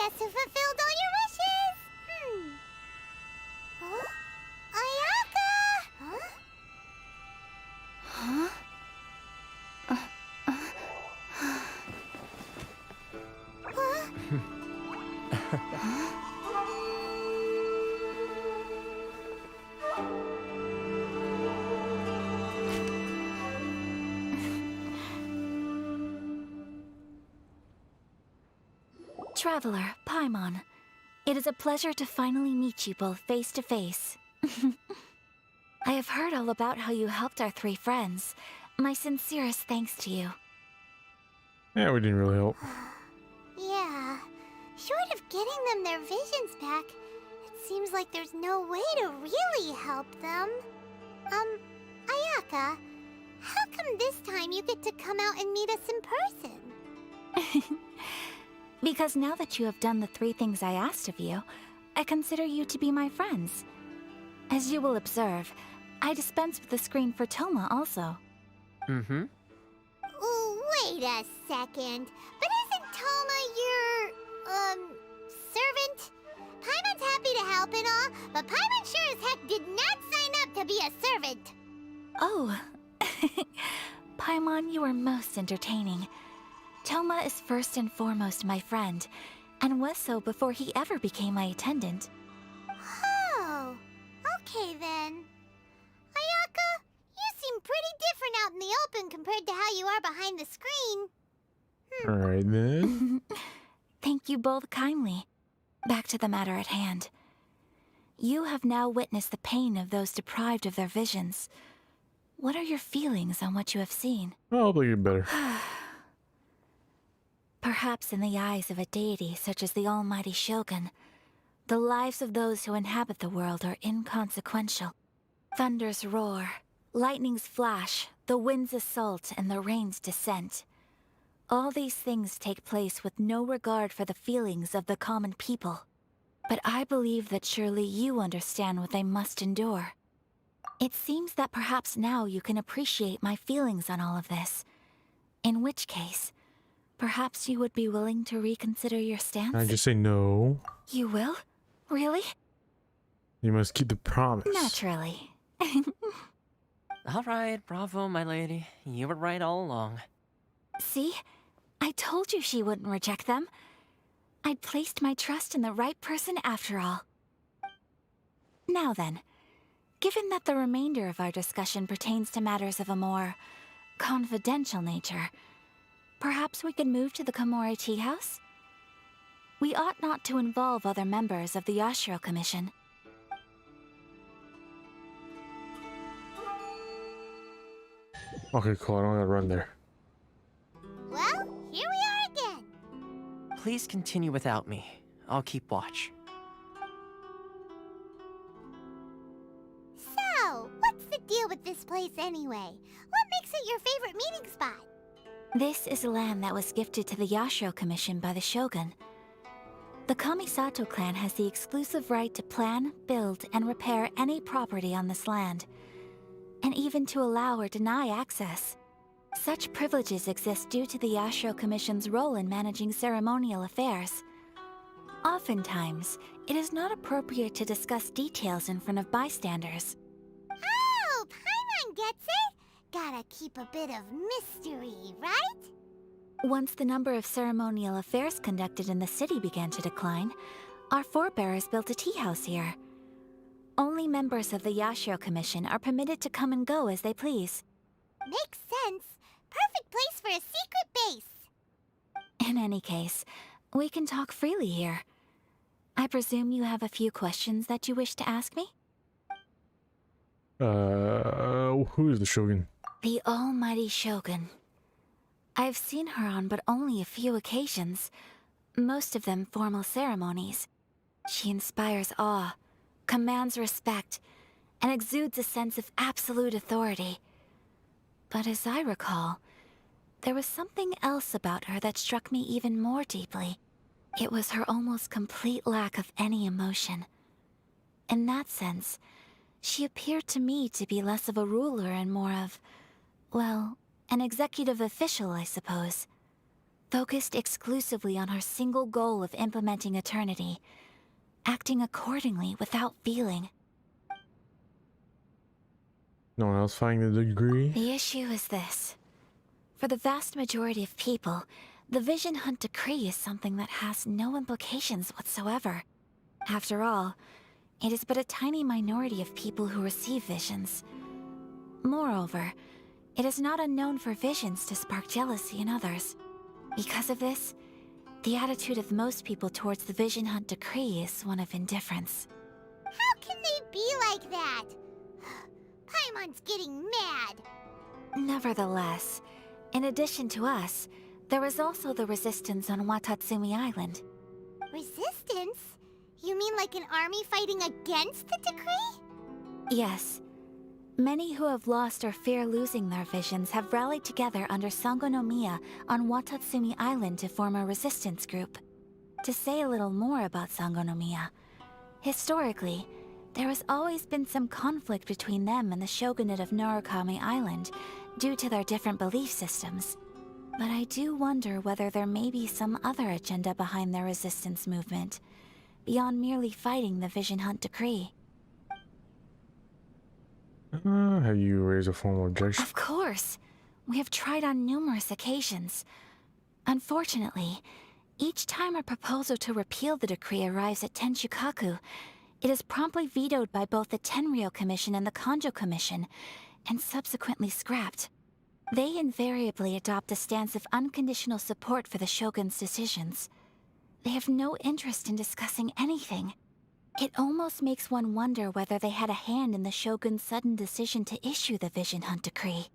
princess who fulfilled all your wishes. Huh? Ayaka! Huh? Traveler, Paimon, it is a pleasure to finally meet you both face to face. I have heard all about how you helped our three friends. My sincerest thanks to you. Yeah, we didn't really help. Yeah. Short of getting them their visions back, it seems like there's no way to really help them. Ayaka, how come this time you get to come out and meet us in person? Because now that you have done the 3 things I asked of you, I consider you to be my friends. As you will observe, I dispense with the screen for Toma also. Mm-hmm. Wait a second. But isn't Toma your, servant? Paimon's happy to help and all, but Paimon sure as heck did not sign up to be a servant. Oh. Paimon, you are most entertaining. Toma is first and foremost my friend, and was so before he ever became my attendant. Oh, okay then. Ayaka, you seem pretty different out in the open compared to how you are behind the screen. Alright then. Thank you both kindly. Back to the matter at hand. You have now witnessed the pain of those deprived of their visions. What are your feelings on what you have seen? I'll make it better. Perhaps in the eyes of a deity such as the almighty Shogun, the lives of those who inhabit the world are inconsequential. Thunders roar, lightnings flash, the winds assault, and the rains descent. All these things take place with no regard for the feelings of the common people. But I believe that surely you understand what they must endure. It seems that perhaps now you can appreciate my feelings on all of this. In which case, perhaps you would be willing to reconsider your stance? I just say no. You will? Really? You must keep the promise. Naturally. Alright, bravo, my lady. You were right all along. See? I told you she wouldn't reject them. I'd placed my trust in the right person after all. Now then, given that the remainder of our discussion pertains to matters of a more confidential nature, perhaps we could move to the Komori Tea House? We ought not to involve other members of the Yashiro Commission. Okay, cool. I don't gotta run there. Well, here we are again. Please continue without me. I'll keep watch. So, what's the deal with this place anyway? What makes it your favorite meeting spot? This is land that was gifted to the Yashiro Commission by the Shogun. The Kamisato clan has the exclusive right to plan, build, and repair any property on this land, and even to allow or deny access. Such privileges exist due to the Yashiro Commission's role in managing ceremonial affairs. Oftentimes, it is not appropriate to discuss details in front of bystanders. Oh, Paimon gets it! Gotta keep a bit of mystery, right? Once the number of ceremonial affairs conducted in the city began to decline, our forebears built a tea house here. Only members of the Yashiro Commission are permitted to come and go as they please. Makes sense. Perfect place for a secret base. In any case, we can talk freely here. I presume you have a few questions that you wish to ask me? Who is the Shogun? The almighty Shogun. I've seen her on but only a few occasions, most of them formal ceremonies. She inspires awe, commands respect, and exudes a sense of absolute authority. But as I recall, there was something else about her that struck me even more deeply. It was her almost complete lack of any emotion. In that sense, she appeared to me to be less of a ruler and more of, well, an executive official, I suppose. focused exclusively on her single goal of implementing eternity, acting accordingly without feeling. No one else finding the degree? The issue is this. For the vast majority of people, the Vision Hunt Decree is something that has no implications whatsoever. After all, it is but a tiny minority of people who receive visions. Moreover, it is not unknown for visions to spark jealousy in others. Because of this, the attitude of most people towards the Vision Hunt Decree is one of indifference. How can they be like that? Paimon's getting mad. Nevertheless, in addition to us, there is also the resistance on Watatsumi Island. Resistance? You mean like an army fighting against the decree? Yes. Many who have lost or fear losing their visions have rallied together under Sangonomiya on Watatsumi Island to form a resistance group. To say a little more about Sangonomiya, historically, there has always been some conflict between them and the shogunate of Narukami Island due to their different belief systems. But I do wonder whether there may be some other agenda behind their resistance movement, beyond merely fighting the Vision Hunt Decree. Have you raised a formal objection? Of course. We have tried on numerous occasions. Unfortunately, each time a proposal to repeal the decree arrives at Tenshukaku, it is promptly vetoed by both the Tenryou Commission and the Kanjo Commission, and subsequently scrapped. They invariably adopt a stance of unconditional support for the Shogun's decisions. They have no interest in discussing anything. It almost makes one wonder whether they had a hand in the Shogun's sudden decision to issue the Vision Hunt Decree.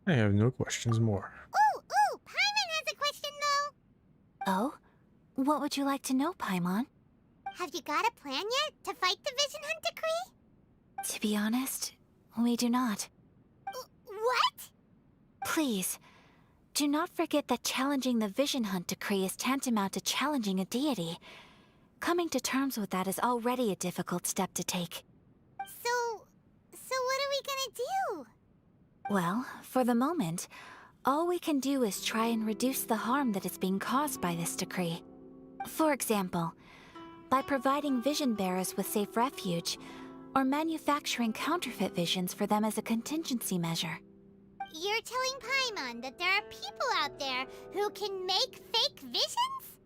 I have no questions more. Ooh, Paimon has a question though. Oh? What would you like to know, Paimon? Have you got a plan yet to fight the Vision Hunt Decree? To be honest, we do not. What? Please, do not forget that challenging the Vision Hunt Decree is tantamount to challenging a deity. Coming to terms with that is already a difficult step to take. So what are we gonna do? Well, for the moment, all we can do is try and reduce the harm that is being caused by this decree. For example, by providing vision bearers with safe refuge, or manufacturing counterfeit visions for them as a contingency measure. You're telling Paimon that there are people out there who can make fake visions?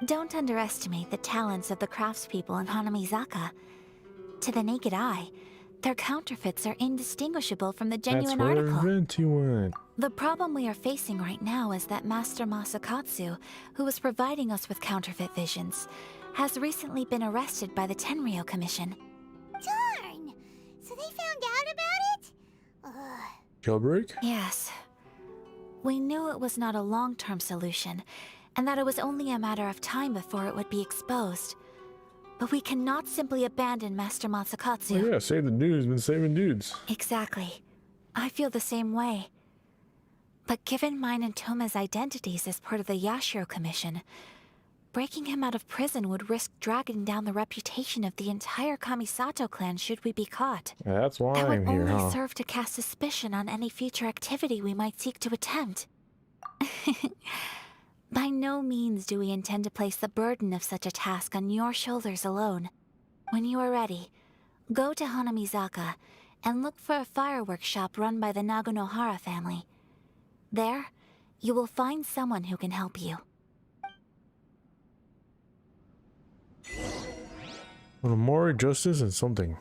Don't underestimate the talents of the craftspeople in Hanamizaka. To the naked eye, their counterfeits are indistinguishable from the genuine article. That's where Venti went. The problem we are facing right now is that Master Masakatsu, who is providing us with counterfeit visions, has recently been arrested by the Tenryou Commission. Darn! So they found out about it? Ugh. Jailbreak? Yes. We knew it was not a long-term solution, and that it was only a matter of time before it would be exposed. But we cannot simply abandon Master Masakatsu. Oh yeah, save the dudes, been saving dudes. Exactly. I feel the same way. But given mine and Toma's identities as part of the Yashiro Commission, breaking him out of prison would risk dragging down the reputation of the entire Kamisato clan should we be caught. Yeah, that's why That would I'm here, only huh? serve to cast suspicion on any future activity we might seek to attempt. By no means do we intend to place the burden of such a task on your shoulders alone. When you are ready, go to Hanamizaka and look for a fireworks shop run by the Naganohara family. There, you will find someone who can help you. Well, more justice and something.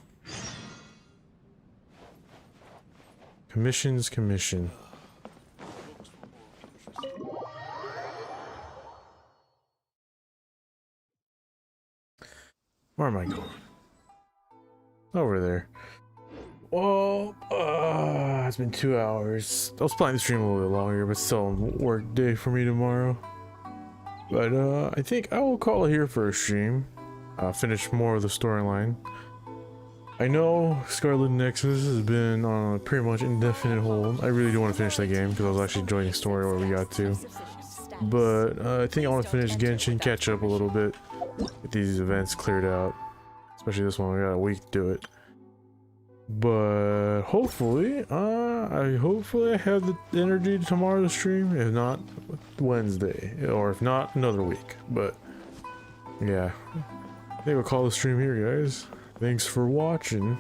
Commission's commission. Where am I going? Over there. Well, it's been 2 hours. I was planning to stream a little bit longer, but still work day for me tomorrow. But I think I will call it here for a stream. Finish more of the storyline. I know Scarlet Nexus has been on a pretty much indefinite hold. I really do want to finish that game because I was actually enjoying the story where we got to. But I think I want to finish Genshin, catch up a little bit, get these events cleared out. Especially this one, we got a week to do it. But hopefully, yeah, I hopefully I have the energy tomorrow to stream. If not, Wednesday, or if not, another week. But yeah, I think we'll call the stream here, guys. Thanks for watching.